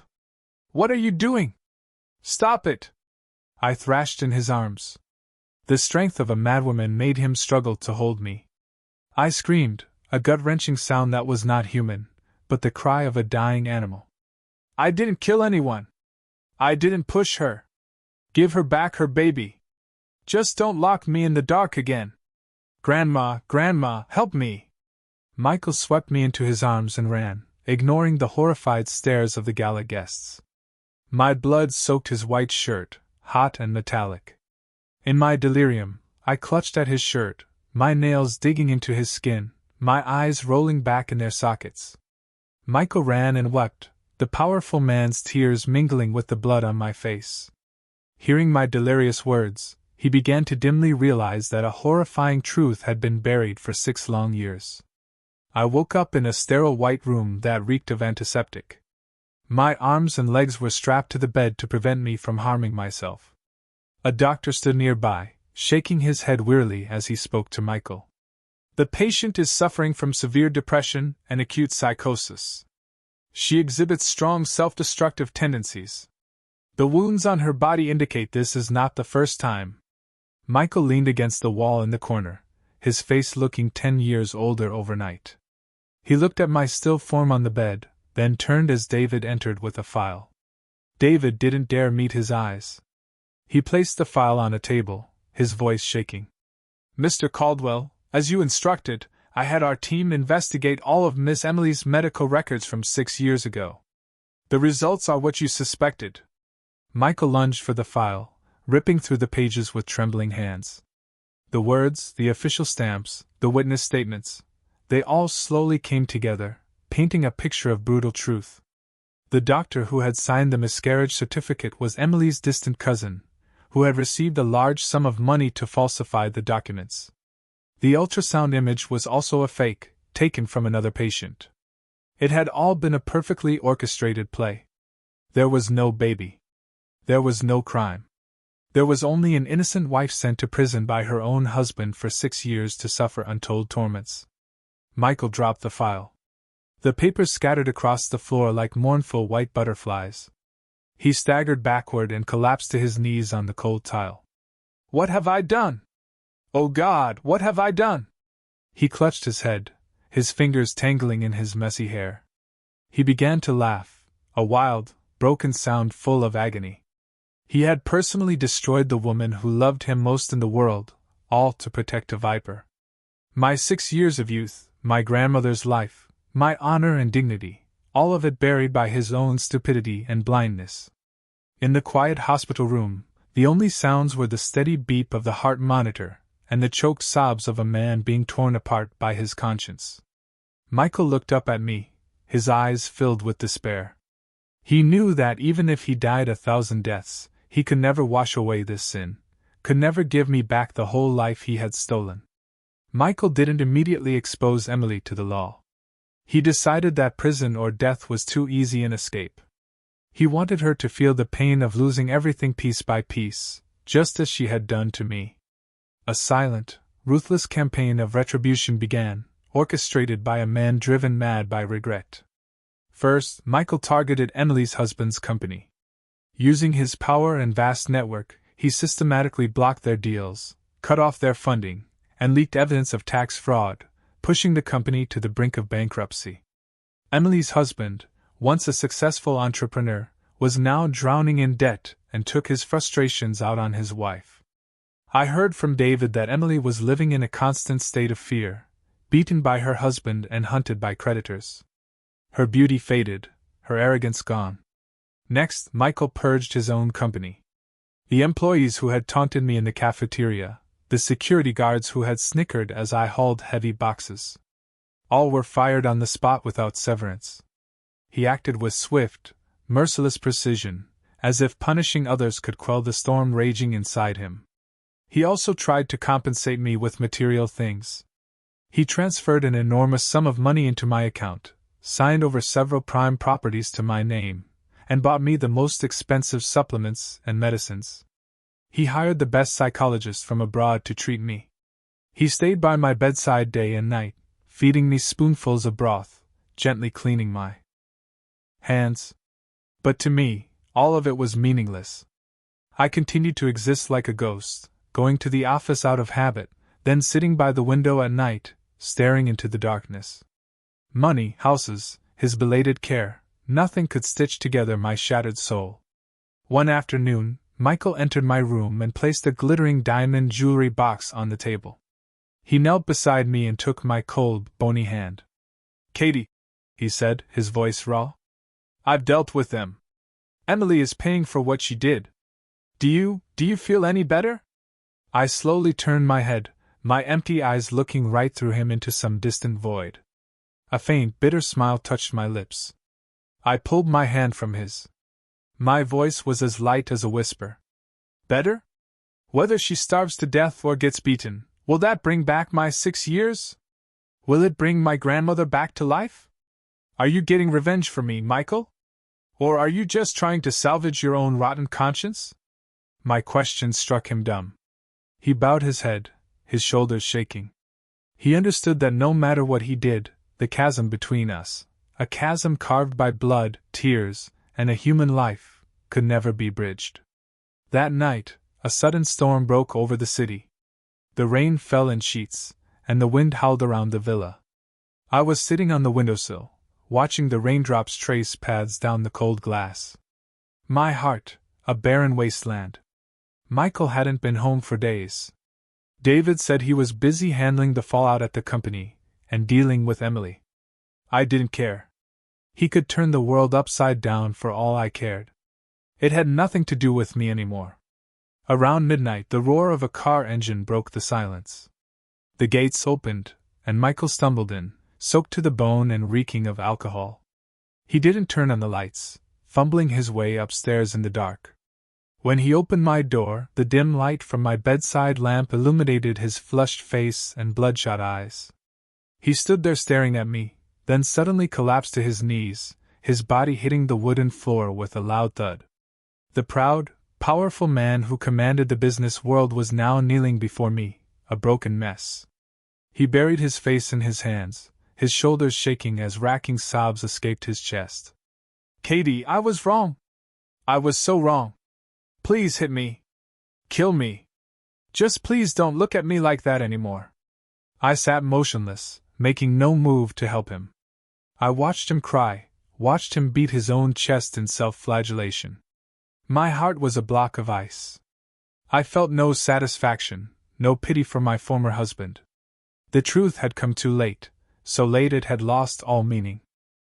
What are you doing? Stop it! I thrashed in his arms. The strength of a madwoman made him struggle to hold me. I screamed, a gut-wrenching sound that was not human, but the cry of a dying animal. I didn't kill anyone. I didn't push her. Give her back her baby. Just don't lock me in the dark again. Grandma, Grandma, help me! Michael swept me into his arms and ran, ignoring the horrified stares of the gala guests. My blood soaked his white shirt, hot and metallic. In my delirium, I clutched at his shirt, my nails digging into his skin, my eyes rolling back in their sockets. Michael ran and wept, the powerful man's tears mingling with the blood on my face. Hearing my delirious words, he began to dimly realize that a horrifying truth had been buried for 6 long years. I woke up in a sterile white room that reeked of antiseptic. My arms and legs were strapped to the bed to prevent me from harming myself. A doctor stood nearby, shaking his head wearily as he spoke to Michael. The patient is suffering from severe depression and acute psychosis. She exhibits strong self-destructive tendencies. The wounds on her body indicate this is not the first time. Michael leaned against the wall in the corner, his face looking 10 years older overnight. He looked at my still form on the bed, then turned as David entered with a file. David didn't dare meet his eyes. He placed the file on a table, his voice shaking. "Mr. Caldwell, as you instructed, I had our team investigate all of Miss Emily's medical records from 6 years ago. The results are what you suspected." Michael lunged for the file, ripping through the pages with trembling hands. The words, the official stamps, the witness statements, they all slowly came together, painting a picture of brutal truth. The doctor who had signed the miscarriage certificate was Emily's distant cousin, who had received a large sum of money to falsify the documents. The ultrasound image was also a fake, taken from another patient. It had all been a perfectly orchestrated play. There was no baby. There was no crime. There was only an innocent wife sent to prison by her own husband for 6 years to suffer untold torments. Michael dropped the file. The papers scattered across the floor like mournful white butterflies. He staggered backward and collapsed to his knees on the cold tile. "What have I done? Oh God, what have I done?" He clutched his head, his fingers tangling in his messy hair. He began to laugh, a wild, broken sound full of agony. He had personally destroyed the woman who loved him most in the world, all to protect a viper. My 6 years of youth, my grandmother's life, my honor and dignity, all of it buried by his own stupidity and blindness. In the quiet hospital room, the only sounds were the steady beep of the heart monitor and the choked sobs of a man being torn apart by his conscience. Michael looked up at me, his eyes filled with despair. He knew that even if he died 1,000 deaths, he could never wash away this sin, could never give me back the whole life he had stolen. Michael didn't immediately expose Emily to the law. He decided that prison or death was too easy an escape. He wanted her to feel the pain of losing everything piece by piece, just as she had done to me. A silent, ruthless campaign of retribution began, orchestrated by a man driven mad by regret. First, Michael targeted Emily's husband's company. Using his power and vast network, he systematically blocked their deals, cut off their funding, and leaked evidence of tax fraud, pushing the company to the brink of bankruptcy. Emily's husband, once a successful entrepreneur, was now drowning in debt and took his frustrations out on his wife. I heard from David that Emily was living in a constant state of fear, beaten by her husband and hunted by creditors. Her beauty faded, her arrogance gone. Next, Michael purged his own company. The employees who had taunted me in the cafeteria, the security guards who had snickered as I hauled heavy boxes. All were fired on the spot without severance. He acted with swift, merciless precision, as if punishing others could quell the storm raging inside him. He also tried to compensate me with material things. He transferred an enormous sum of money into my account, signed over several prime properties to my name, and bought me the most expensive supplements and medicines. He hired the best psychologists from abroad to treat me. He stayed by my bedside day and night, feeding me spoonfuls of broth, gently cleaning my hands. But to me, all of it was meaningless. I continued to exist like a ghost, going to the office out of habit, then sitting by the window at night, staring into the darkness. Money, houses, his belated care, nothing could stitch together my shattered soul. One afternoon, Michael entered my room and placed a glittering diamond jewelry box on the table. He knelt beside me and took my cold, bony hand. "Katie," he said, his voice raw, "I've dealt with them. Emily is paying for what she did. Do you feel any better?" I slowly turned my head, my empty eyes looking right through him into some distant void. A faint, bitter smile touched my lips. I pulled my hand from his. My voice was as light as a whisper. "Better? Whether she starves to death or gets beaten, will that bring back my 6 years? Will it bring my grandmother back to life? Are you getting revenge for me, Michael? Or are you just trying to salvage your own rotten conscience?" My question struck him dumb. He bowed his head, his shoulders shaking. He understood that no matter what he did, the chasm between us, a chasm carved by blood, tears, and a human life, could never be bridged. That night, a sudden storm broke over the city. The rain fell in sheets, and the wind howled around the villa. I was sitting on the windowsill, watching the raindrops trace paths down the cold glass. My heart, a barren wasteland. Michael hadn't been home for days. David said he was busy handling the fallout at the company and dealing with Emily. I didn't care. He could turn the world upside down for all I cared. It had nothing to do with me anymore. Around midnight, the roar of a car engine broke the silence. The gates opened, and Michael stumbled in, soaked to the bone and reeking of alcohol. He didn't turn on the lights, fumbling his way upstairs in the dark. When he opened my door, the dim light from my bedside lamp illuminated his flushed face and bloodshot eyes. He stood there staring at me, then suddenly collapsed to his knees, his body hitting the wooden floor with a loud thud. The proud, powerful man who commanded the business world was now kneeling before me, a broken mess. He buried his face in his hands, his shoulders shaking as racking sobs escaped his chest. "Katie, I was wrong. I was so wrong. Please hit me. Kill me. Just please don't look at me like that anymore." I sat motionless, making no move to help him. I watched him cry, watched him beat his own chest in self-flagellation. My heart was a block of ice. I felt no satisfaction, no pity for my former husband. The truth had come too late, so late it had lost all meaning.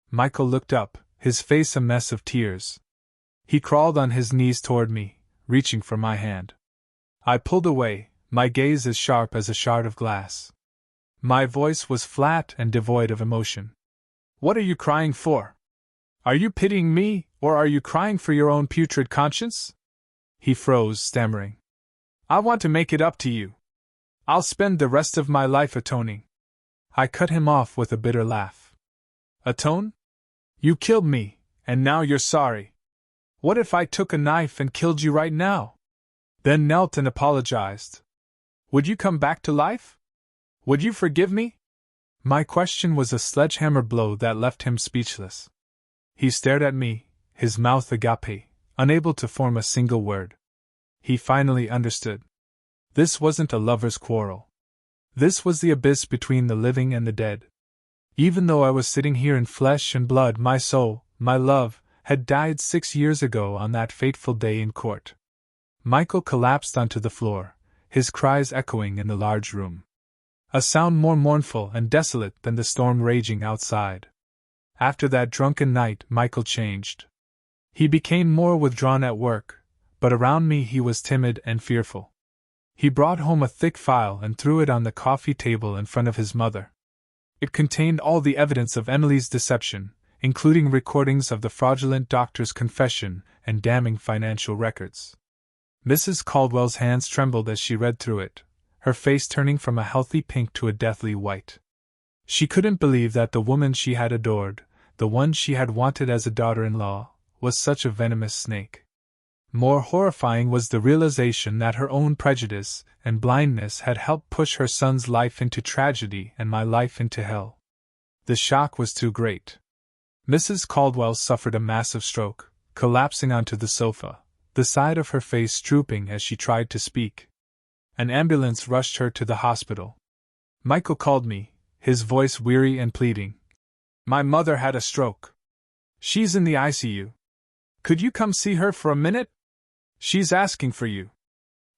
Michael looked up, his face a mess of tears. He crawled on his knees toward me, reaching for my hand. I pulled away, my gaze as sharp as a shard of glass. My voice was flat and devoid of emotion. "What are you crying for? Are you pitying me, or are you crying for your own putrid conscience?" He froze, stammering. "I want to make it up to you. I'll spend the rest of my life atoning." I cut him off with a bitter laugh. "Atone? You killed me, and now you're sorry. What if I took a knife and killed you right now? Then knelt and apologized. Would you come back to life? Would you forgive me?" My question was a sledgehammer blow that left him speechless. He stared at me, his mouth agape, unable to form a single word. He finally understood. This wasn't a lover's quarrel. This was the abyss between the living and the dead. Even though I was sitting here in flesh and blood, my soul, my love, had died 6 years ago on that fateful day in court. Michael collapsed onto the floor, his cries echoing in the large room. A sound more mournful and desolate than the storm raging outside. After that drunken night, Michael changed. He became more withdrawn at work, but around me he was timid and fearful. He brought home a thick file and threw it on the coffee table in front of his mother. It contained all the evidence of Emily's deception, including recordings of the fraudulent doctor's confession and damning financial records. Mrs. Caldwell's hands trembled as she read through it, her face turning from a healthy pink to a deathly white. She couldn't believe that the woman she had adored, the one she had wanted as a daughter-in-law, was such a venomous snake. More horrifying was the realization that her own prejudice and blindness had helped push her son's life into tragedy and my life into hell. The shock was too great. Mrs. Caldwell suffered a massive stroke, collapsing onto the sofa, the side of her face drooping as she tried to speak. An ambulance rushed her to the hospital. Michael called me, his voice weary and pleading. "My mother had a stroke. She's in the ICU. Could you come see her for a minute? She's asking for you."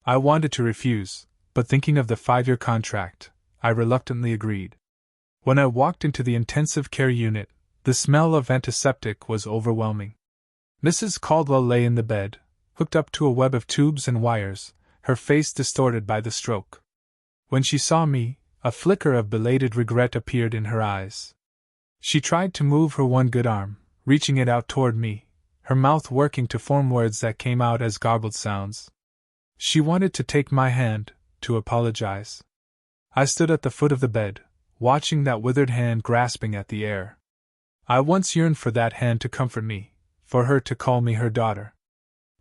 I wanted to refuse, but thinking of the 5-year contract, I reluctantly agreed. When I walked into the intensive care unit, the smell of antiseptic was overwhelming. Mrs. Caldwell lay in the bed, hooked up to a web of tubes and wires, her face distorted by the stroke. When she saw me, a flicker of belated regret appeared in her eyes. She tried to move her one good arm, reaching it out toward me, her mouth working to form words that came out as garbled sounds. She wanted to take my hand, to apologize. I stood at the foot of the bed, watching that withered hand grasping at the air. I once yearned for that hand to comfort me, for her to call me her daughter.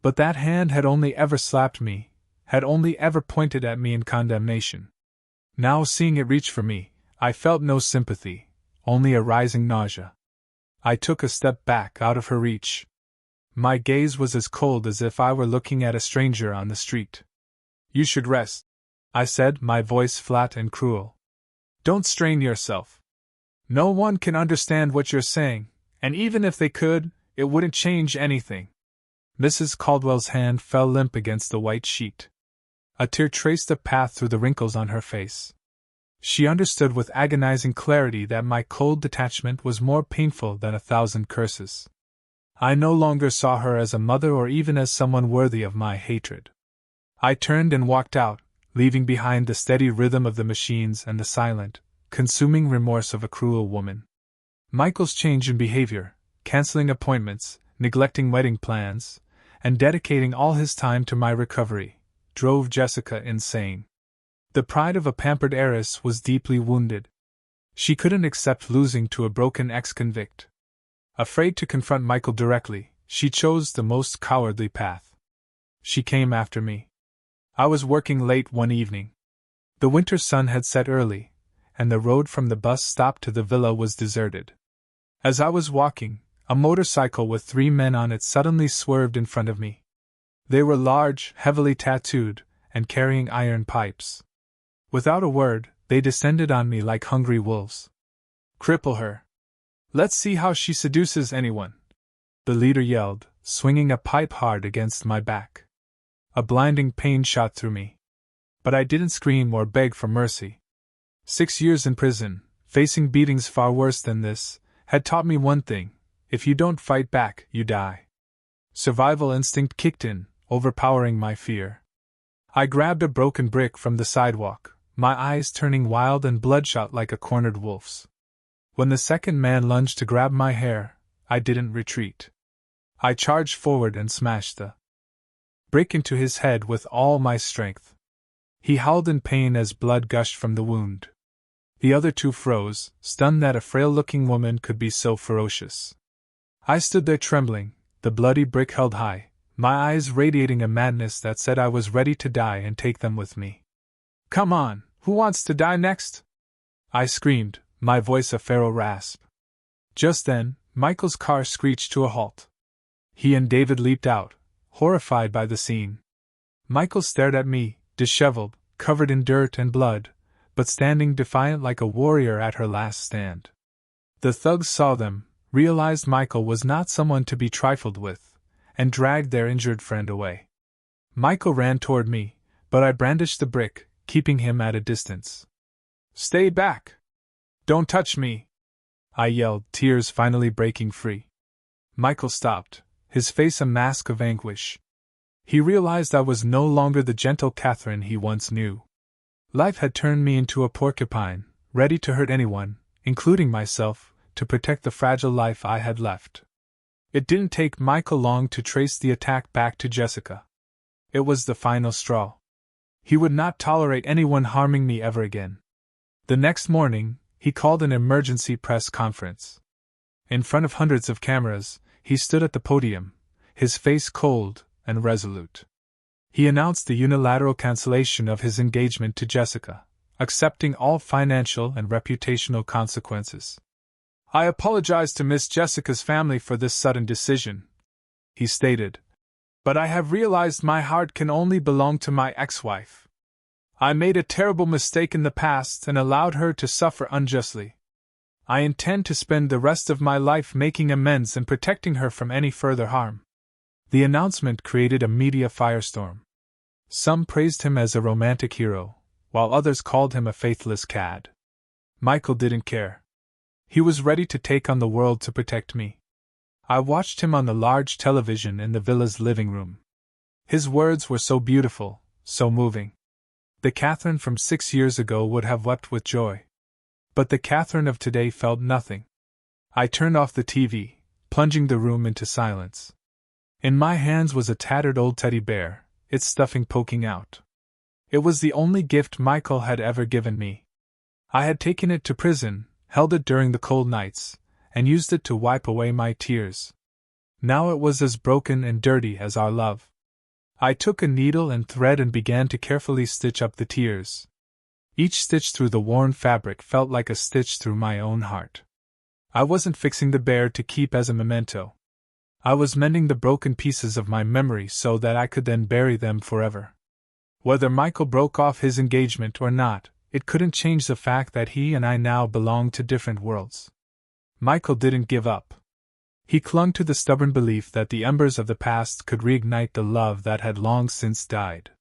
But that hand had only ever slapped me, had only ever pointed at me in condemnation. Now seeing it reach for me, I felt no sympathy, only a rising nausea. I took a step back out of her reach. My gaze was as cold as if I were looking at a stranger on the street. You should rest, I said, my voice flat and cruel. Don't strain yourself. No one can understand what you're saying, and even if they could, it wouldn't change anything. Mrs. Caldwell's hand fell limp against the white sheet. A tear traced a path through the wrinkles on her face. She understood with agonizing clarity that my cold detachment was more painful than 1,000 curses. I no longer saw her as a mother or even as someone worthy of my hatred. I turned and walked out, leaving behind the steady rhythm of the machines and the silent, consuming remorse of a cruel woman. Michael's change in behavior, canceling appointments, neglecting wedding plans, and dedicating all his time to my recovery, drove Jessica insane. The pride of a pampered heiress was deeply wounded. She couldn't accept losing to a broken ex-convict. Afraid to confront Michael directly, she chose the most cowardly path. She came after me. I was working late one evening. The winter sun had set early, and the road from the bus stop to the villa was deserted. As I was walking, a motorcycle with 3 men on it suddenly swerved in front of me. They were large, heavily tattooed, and carrying iron pipes. Without a word, they descended on me like hungry wolves. Cripple her. Let's see how she seduces anyone, the leader yelled, swinging a pipe hard against my back. A blinding pain shot through me. But I didn't scream or beg for mercy. 6 years in prison, facing beatings far worse than this, had taught me one thing: if you don't fight back, you die. Survival instinct kicked in, overpowering my fear. I grabbed a broken brick from the sidewalk, my eyes turning wild and bloodshot like a cornered wolf's. When the second man lunged to grab my hair, I didn't retreat. I charged forward and smashed the brick into his head with all my strength. He howled in pain as blood gushed from the wound. The other 2 froze, stunned that a frail-looking woman could be so ferocious. I stood there trembling, the bloody brick held high, my eyes radiating a madness that said I was ready to die and take them with me. Come on, who wants to die next? I screamed, my voice a feral rasp. Just then, Michael's car screeched to a halt. He and David leaped out, horrified by the scene. Michael stared at me, disheveled, covered in dirt and blood, but standing defiant like a warrior at her last stand. The thugs saw them, realized Michael was not someone to be trifled with, and dragged their injured friend away. Michael ran toward me, but I brandished the brick, keeping him at a distance. Stay back! Don't touch me! I yelled, tears finally breaking free. Michael stopped, his face a mask of anguish. He realized I was no longer the gentle Catherine he once knew. Life had turned me into a porcupine, ready to hurt anyone, including myself, to protect the fragile life I had left. It didn't take Michael long to trace the attack back to Jessica. It was the final straw. He would not tolerate anyone harming me ever again. The next morning, he called an emergency press conference. In front of hundreds of cameras, he stood at the podium, his face cold and resolute. He announced the unilateral cancellation of his engagement to Jessica, accepting all financial and reputational consequences. I apologize to Miss Jessica's family for this sudden decision, he stated, but I have realized my heart can only belong to my ex-wife. I made a terrible mistake in the past and allowed her to suffer unjustly. I intend to spend the rest of my life making amends and protecting her from any further harm. The announcement created a media firestorm. Some praised him as a romantic hero, while others called him a faithless cad. Michael didn't care. He was ready to take on the world to protect me. I watched him on the large television in the villa's living room. His words were so beautiful, so moving. The Catherine from 6 years ago would have wept with joy. But the Catherine of today felt nothing. I turned off the TV, plunging the room into silence. In my hands was a tattered old teddy bear, its stuffing poking out. It was the only gift Michael had ever given me. I had taken it to prison, held it during the cold nights, and used it to wipe away my tears. Now it was as broken and dirty as our love. I took a needle and thread and began to carefully stitch up the tears. Each stitch through the worn fabric felt like a stitch through my own heart. I wasn't fixing the bear to keep as a memento. I was mending the broken pieces of my memory so that I could then bury them forever. Whether Michael broke off his engagement or not, it couldn't change the fact that he and I now belonged to different worlds. Michael didn't give up. He clung to the stubborn belief that the embers of the past could reignite the love that had long since died.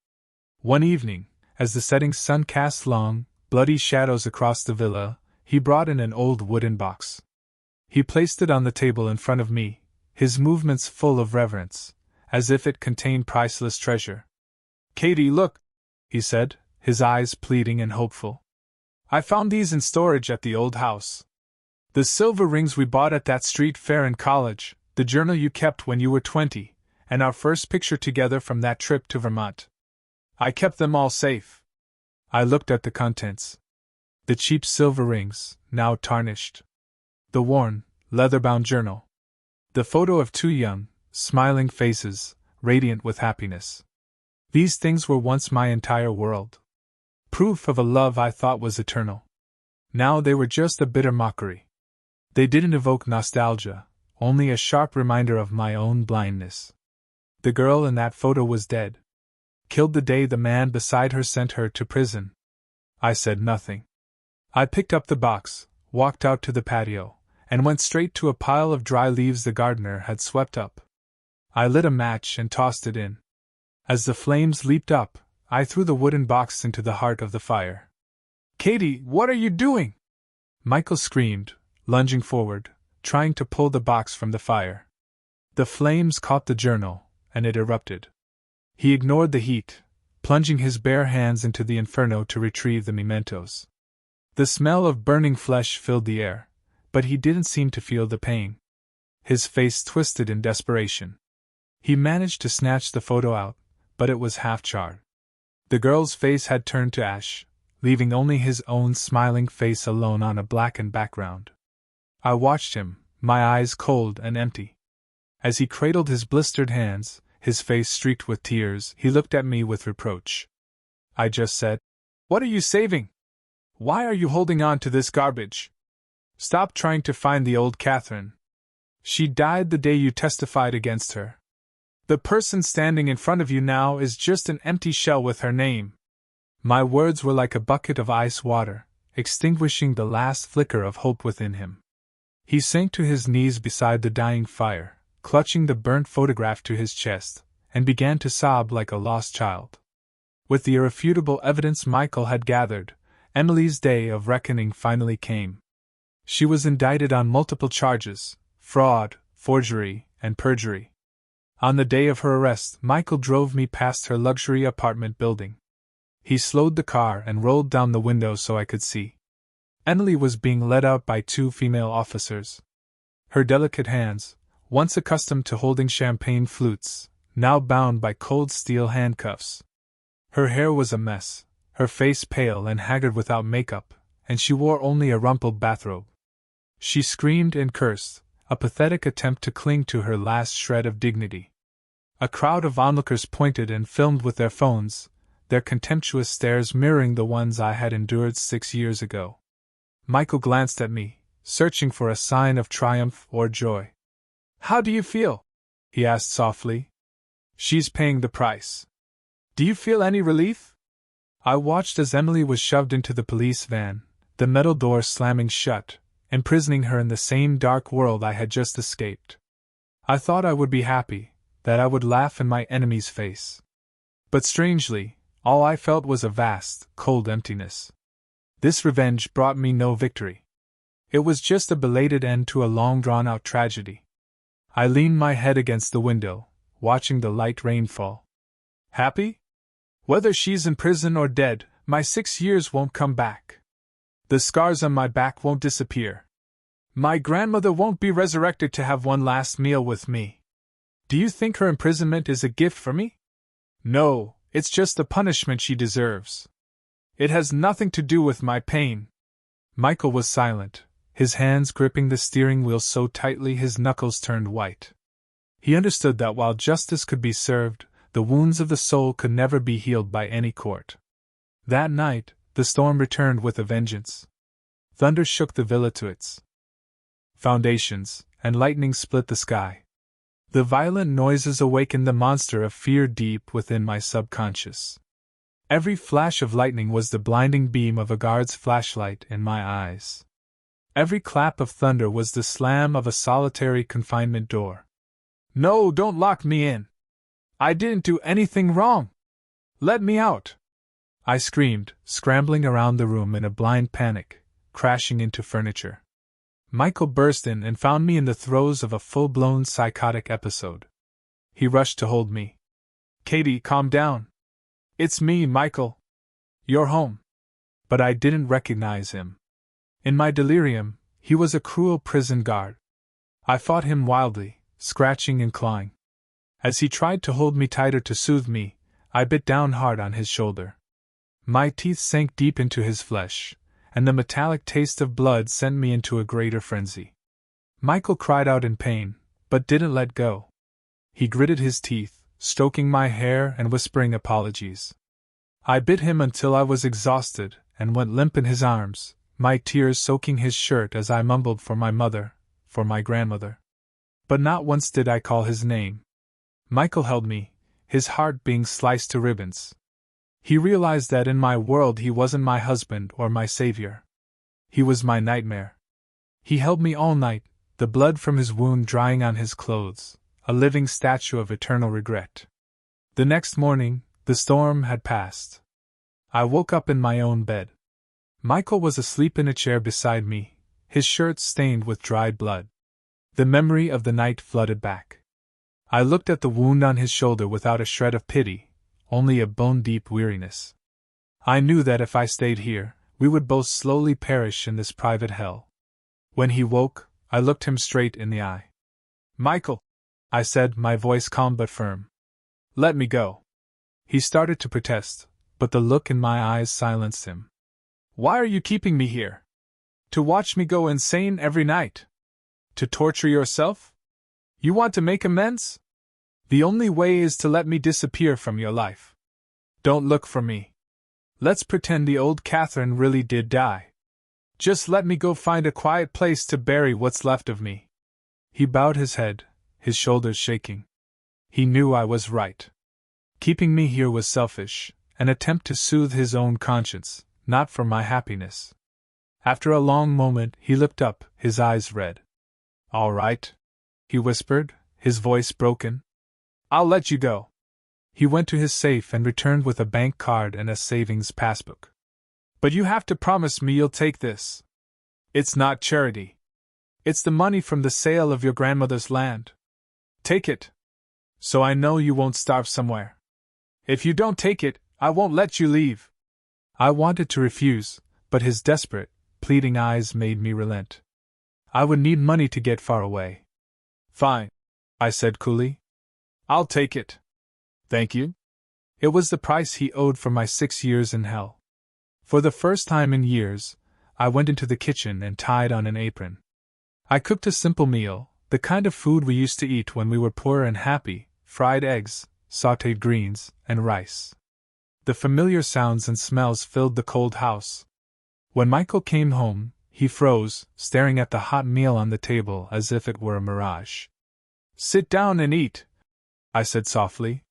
One evening, as the setting sun cast long, bloody shadows across the villa, he brought in an old wooden box. He placed it on the table in front of me, his movements full of reverence, as if it contained priceless treasure. "Katie, look," he said, his eyes pleading and hopeful. "I found these in storage at the old house. The silver rings we bought at that street fair in college, the journal you kept when you were 20, and our first picture together from that trip to Vermont. I kept them all safe." I looked at the contents. The cheap silver rings, now tarnished. The worn, leather-bound journal. The photo of two young, smiling faces, radiant with happiness. These things were once my entire world. Proof of a love I thought was eternal. Now they were just a bitter mockery. They didn't evoke nostalgia, only a sharp reminder of my own blindness. The girl in that photo was dead. Killed the day the man beside her sent her to prison. I said nothing. I picked up the box, walked out to the patio, and went straight to a pile of dry leaves the gardener had swept up. I lit a match and tossed it in. As the flames leaped up, I threw the wooden box into the heart of the fire. "Katie, what are you doing?" Michael screamed, lunging forward, trying to pull the box from the fire. The flames caught the journal, and it erupted. He ignored the heat, plunging his bare hands into the inferno to retrieve the mementos. The smell of burning flesh filled the air, but he didn't seem to feel the pain. His face twisted in desperation. He managed to snatch the photo out, but it was half-charred. The girl's face had turned to ash, leaving only his own smiling face alone on a blackened background. I watched him, my eyes cold and empty. As he cradled his blistered hands, his face streaked with tears, he looked at me with reproach. I just said, "What are you saving? Why are you holding on to this garbage? Stop trying to find the old Catherine. She died the day you testified against her. The person standing in front of you now is just an empty shell with her name." My words were like a bucket of ice water, extinguishing the last flicker of hope within him. He sank to his knees beside the dying fire, clutching the burnt photograph to his chest, and began to sob like a lost child. With the irrefutable evidence Michael had gathered, Emily's day of reckoning finally came. She was indicted on multiple charges: fraud, forgery, and perjury. On the day of her arrest, Michael drove me past her luxury apartment building. He slowed the car and rolled down the window so I could see. Emily was being led out by two female officers. Her delicate hands, once accustomed to holding champagne flutes, now bound by cold steel handcuffs. Her hair was a mess, her face pale and haggard without makeup, and she wore only a rumpled bathrobe. She screamed and cursed, a pathetic attempt to cling to her last shred of dignity. A crowd of onlookers pointed and filmed with their phones, their contemptuous stares mirroring the ones I had endured 6 years ago. Michael glanced at me, searching for a sign of triumph or joy. "How do you feel?" he asked softly. "She's paying the price. Do you feel any relief?" I watched as Emily was shoved into the police van, the metal door slamming shut, imprisoning her in the same dark world I had just escaped. I thought I would be happy, that I would laugh in my enemy's face. But strangely, all I felt was a vast, cold emptiness. This revenge brought me no victory. It was just a belated end to a long-drawn-out tragedy. I leaned my head against the window, watching the light rain fall. Happy? Whether she's in prison or dead, my 6 years won't come back. The scars on my back won't disappear. My grandmother won't be resurrected to have one last meal with me. Do you think her imprisonment is a gift for me? No, it's just the punishment she deserves. It has nothing to do with my pain. Michael was silent, his hands gripping the steering wheel so tightly his knuckles turned white. He understood that while justice could be served, the wounds of the soul could never be healed by any court. That night, the storm returned with a vengeance. Thunder shook the villa to its foundations, and lightning split the sky. The violent noises awakened the monster of fear deep within my subconscious. Every flash of lightning was the blinding beam of a guard's flashlight in my eyes. Every clap of thunder was the slam of a solitary confinement door. "No, don't lock me in! I didn't do anything wrong! Let me out!" I screamed, scrambling around the room in a blind panic, crashing into furniture. Michael burst in and found me in the throes of a full-blown psychotic episode. He rushed to hold me. "Katie, calm down. It's me, Michael. You're home." But I didn't recognize him. In my delirium, he was a cruel prison guard. I fought him wildly, scratching and clawing. As he tried to hold me tighter to soothe me, I bit down hard on his shoulder. My teeth sank deep into his flesh, and the metallic taste of blood sent me into a greater frenzy. Michael cried out in pain, but didn't let go. He gritted his teeth, stroking my hair and whispering apologies. I bit him until I was exhausted and went limp in his arms, my tears soaking his shirt as I mumbled for my mother, for my grandmother. But not once did I call his name. Michael held me, his heart being sliced to ribbons. He realized that in my world he wasn't my husband or my savior. He was my nightmare. He held me all night, the blood from his wound drying on his clothes, a living statue of eternal regret. The next morning, the storm had passed. I woke up in my own bed. Michael was asleep in a chair beside me, his shirt stained with dried blood. The memory of the night flooded back. I looked at the wound on his shoulder without a shred of pity, only a bone-deep weariness. I knew that if I stayed here, we would both slowly perish in this private hell. When he woke, I looked him straight in the eye. "Michael," I said, my voice calm but firm. "Let me go." He started to protest, but the look in my eyes silenced him. "Why are you keeping me here? To watch me go insane every night? To torture yourself? You want to make amends? The only way is to let me disappear from your life. Don't look for me. Let's pretend the old Catherine really did die. Just let me go find a quiet place to bury what's left of me." He bowed his head, his shoulders shaking. He knew I was right. Keeping me here was selfish, an attempt to soothe his own conscience, not for my happiness. After a long moment, he looked up, his eyes red. "All right," he whispered, his voice broken. "I'll let you go." He went to his safe and returned with a bank card and a savings passbook. "But you have to promise me you'll take this. It's not charity. It's the money from the sale of your grandmother's land. Take it. So I know you won't starve somewhere. If you don't take it, I won't let you leave." I wanted to refuse, but his desperate, pleading eyes made me relent. I would need money to get far away. "Fine," I said coolly. "I'll take it. Thank you." It was the price he owed for my 6 years in hell. For the first time in years, I went into the kitchen and tied on an apron. I cooked a simple meal, the kind of food we used to eat when we were poor and happy: fried eggs, sautéed greens, and rice. The familiar sounds and smells filled the cold house. When Michael came home, he froze, staring at the hot meal on the table as if it were a mirage. "Sit down and eat," I said softly.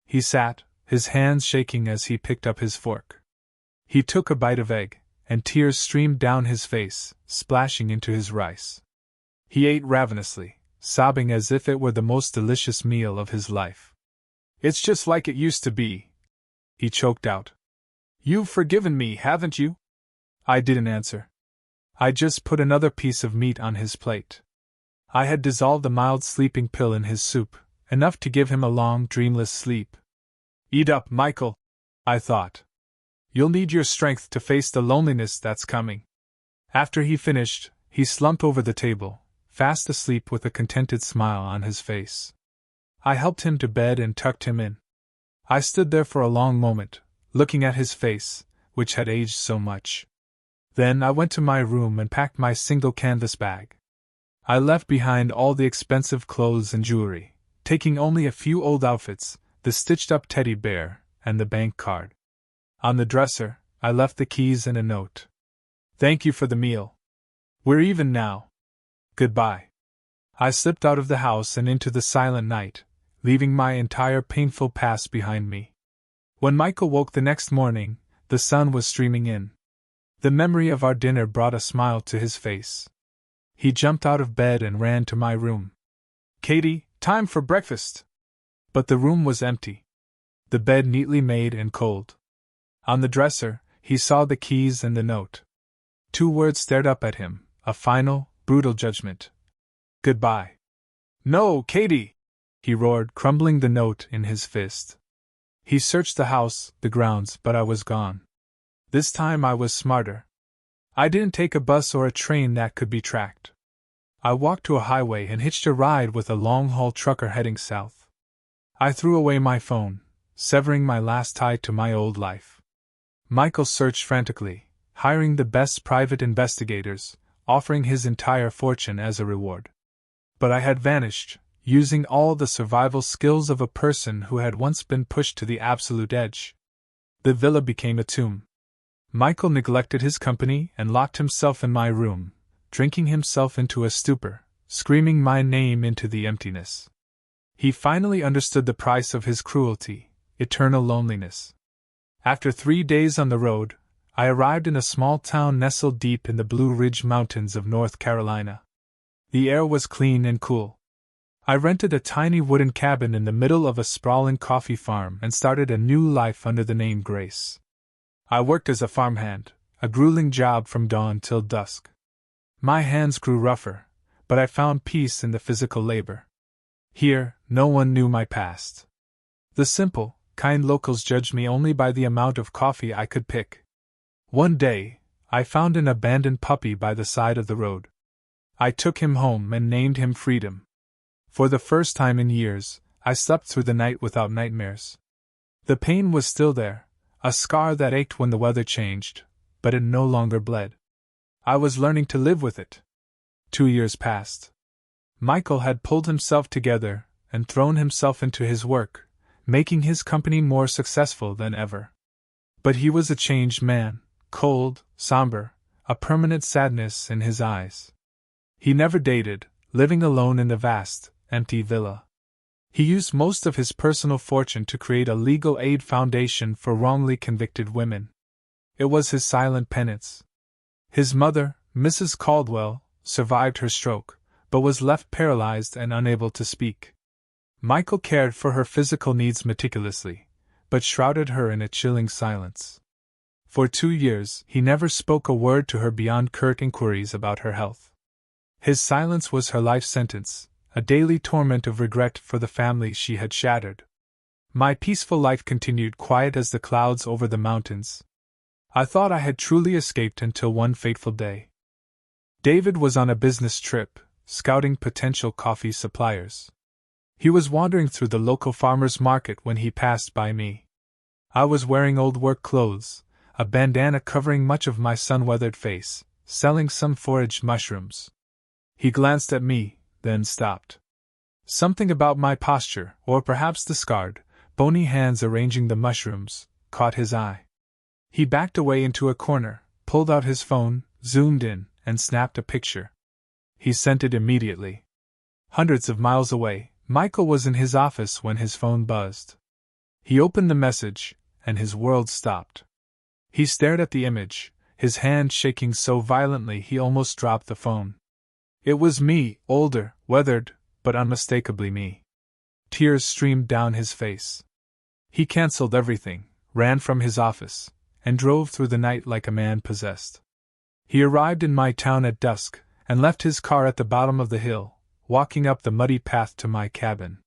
He sat, his hands shaking as he picked up his fork. He took a bite of egg, and tears streamed down his face, splashing into his rice. He ate ravenously, sobbing as if it were the most delicious meal of his life. "It's just like it used to be," he choked out. "You've forgiven me, haven't you?" I didn't answer. I just put another piece of meat on his plate. I had dissolved a mild sleeping pill in his soup, enough to give him a long, dreamless sleep. "Eat up, Michael," I thought. "You'll need your strength to face the loneliness that's coming." After he finished, he slumped over the table, fast asleep with a contented smile on his face. I helped him to bed and tucked him in. I stood there for a long moment, looking at his face, which had aged so much. Then I went to my room and packed my single canvas bag. I left behind all the expensive clothes and jewelry, taking only a few old outfits, the stitched-up teddy bear, and the bank card. On the dresser, I left the keys and a note. "Thank you for the meal. We're even now. Goodbye." I slipped out of the house and into the silent night, leaving my entire painful past behind me. When Michael woke the next morning, the sun was streaming in. The memory of our dinner brought a smile to his face. He jumped out of bed and ran to my room. "Katie, time for breakfast!" But the room was empty. The bed neatly made and cold. On the dresser, he saw the keys and the note. 2 words stared up at him, a final, brutal judgment. "Goodbye." "No, Katie!" he roared, crumbling the note in his fist. He searched the house, the grounds, but I was gone. This time I was smarter. I didn't take a bus or a train that could be tracked. I walked to a highway and hitched a ride with a long-haul trucker heading south. I threw away my phone, severing my last tie to my old life. Michael searched frantically, hiring the best private investigators, offering his entire fortune as a reward. But I had vanished, using all the survival skills of a person who had once been pushed to the absolute edge. The villa became a tomb. Michael neglected his company and locked himself in my room, drinking himself into a stupor, screaming my name into the emptiness. He finally understood the price of his cruelty, eternal loneliness. After 3 days on the road, I arrived in a small town nestled deep in the Blue Ridge Mountains of North Carolina. The air was clean and cool. I rented a tiny wooden cabin in the middle of a sprawling coffee farm and started a new life under the name Grace. I worked as a farmhand, a grueling job from dawn till dusk. My hands grew rougher, but I found peace in the physical labor. Here, no one knew my past. The simple, kind locals judged me only by the amount of coffee I could pick. One day, I found an abandoned puppy by the side of the road. I took him home and named him Freedom. For the first time in years, I slept through the night without nightmares. The pain was still there, a scar that ached when the weather changed, but it no longer bled. I was learning to live with it. 2 years passed. Michael had pulled himself together and thrown himself into his work, making his company more successful than ever. But he was a changed man, cold, somber, a permanent sadness in his eyes. He never dated, living alone in the vast, empty villa. He used most of his personal fortune to create a legal aid foundation for wrongly convicted women. It was his silent penance. His mother, Mrs. Caldwell, survived her stroke, but was left paralyzed and unable to speak. Michael cared for her physical needs meticulously, but shrouded her in a chilling silence. For 2 years, he never spoke a word to her beyond curt inquiries about her health. His silence was her life sentence, a daily torment of regret for the family she had shattered. My peaceful life continued quiet as the clouds over the mountains. I thought I had truly escaped until one fateful day. David was on a business trip, scouting potential coffee suppliers. He was wandering through the local farmer's market when he passed by me. I was wearing old work clothes, a bandana covering much of my sun-weathered face, selling some foraged mushrooms. He glanced at me, then stopped. Something about my posture, or perhaps the scarred, bony hands arranging the mushrooms, caught his eye. He backed away into a corner, pulled out his phone, zoomed in, and snapped a picture. He sent it immediately. Hundreds of miles away, Michael was in his office when his phone buzzed. He opened the message, and his world stopped. He stared at the image, his hand shaking so violently he almost dropped the phone. It was me, older, weathered, but unmistakably me. Tears streamed down his face. He canceled everything, ran from his office, and drove through the night like a man possessed. He arrived in my town at dusk, and left his car at the bottom of the hill, walking up the muddy path to my cabin.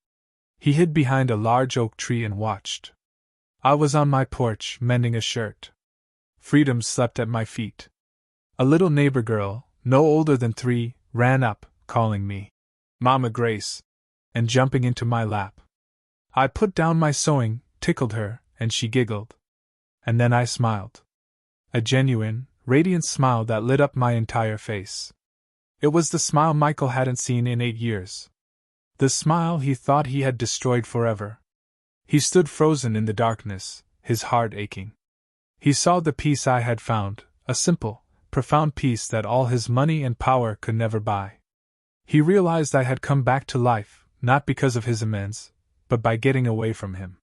He hid behind a large oak tree and watched. I was on my porch, mending a shirt. Freedom slept at my feet. A little neighbor girl, no older than 3, ran up, calling me Mama Grace, and jumping into my lap. I put down my sewing, tickled her, and she giggled. And then I smiled. A genuine, radiant smile that lit up my entire face. It was the smile Michael hadn't seen in 8 years. The smile he thought he had destroyed forever. He stood frozen in the darkness, his heart aching. He saw the peace I had found, a simple, profound peace that all his money and power could never buy. He realized I had come back to life, not because of his amends, but by getting away from him.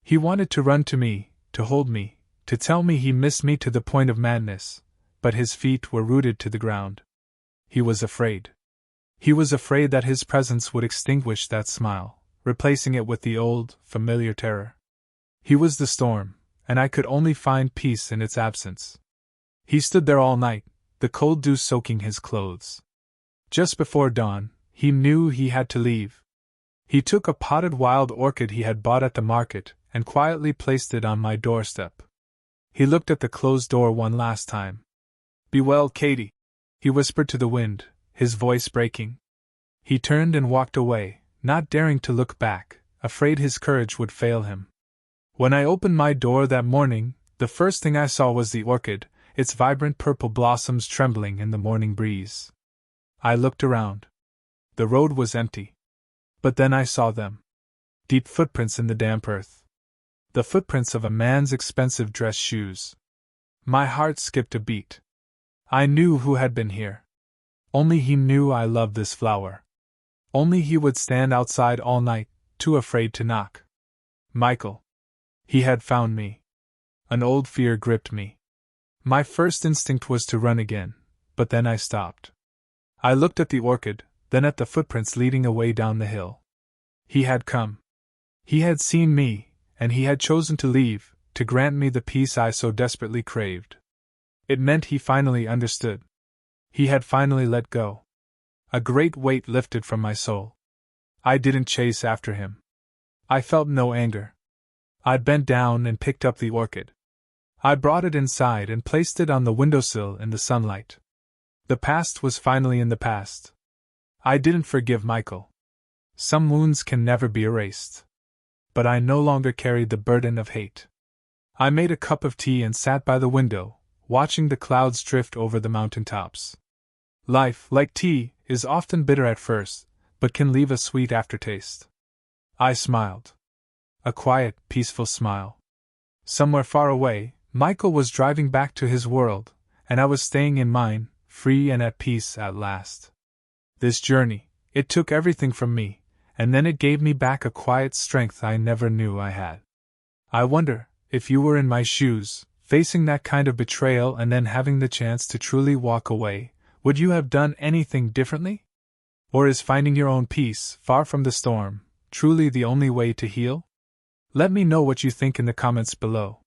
He wanted to run to me, to hold me, to tell me he missed me to the point of madness, but his feet were rooted to the ground. He was afraid. He was afraid that his presence would extinguish that smile, replacing it with the old, familiar terror. He was the storm, and I could only find peace in its absence. He stood there all night, the cold dew soaking his clothes. Just before dawn, he knew he had to leave. He took a potted wild orchid he had bought at the market and quietly placed it on my doorstep. He looked at the closed door one last time. "Be well, Katie," he whispered to the wind, his voice breaking. He turned and walked away, not daring to look back, afraid his courage would fail him. When I opened my door that morning, the first thing I saw was the orchid, its vibrant purple blossoms trembling in the morning breeze. I looked around. The road was empty. But then I saw them. Deep footprints in the damp earth. The footprints of a man's expensive dress shoes. My heart skipped a beat. I knew who had been here. Only he knew I loved this flower. Only he would stand outside all night, too afraid to knock. Michael. He had found me. An old fear gripped me. My first instinct was to run again, but then I stopped. I looked at the orchid, then at the footprints leading away down the hill. He had come. He had seen me, and he had chosen to leave, to grant me the peace I so desperately craved. It meant he finally understood. He had finally let go. A great weight lifted from my soul. I didn't chase after him. I felt no anger. I bent down and picked up the orchid. I brought it inside and placed it on the windowsill in the sunlight. The past was finally in the past. I didn't forgive Michael. Some wounds can never be erased. But I no longer carried the burden of hate. I made a cup of tea and sat by the window, watching the clouds drift over the mountain tops. Life, like tea, is often bitter at first, but can leave a sweet aftertaste. I smiled. A quiet, peaceful smile. Somewhere far away, Michael was driving back to his world, and I was staying in mine, free and at peace at last. This journey, it took everything from me, and then it gave me back a quiet strength I never knew I had. I wonder, if you were in my shoes, facing that kind of betrayal and then having the chance to truly walk away, would you have done anything differently? Or is finding your own peace, far from the storm, truly the only way to heal? Let me know what you think in the comments below.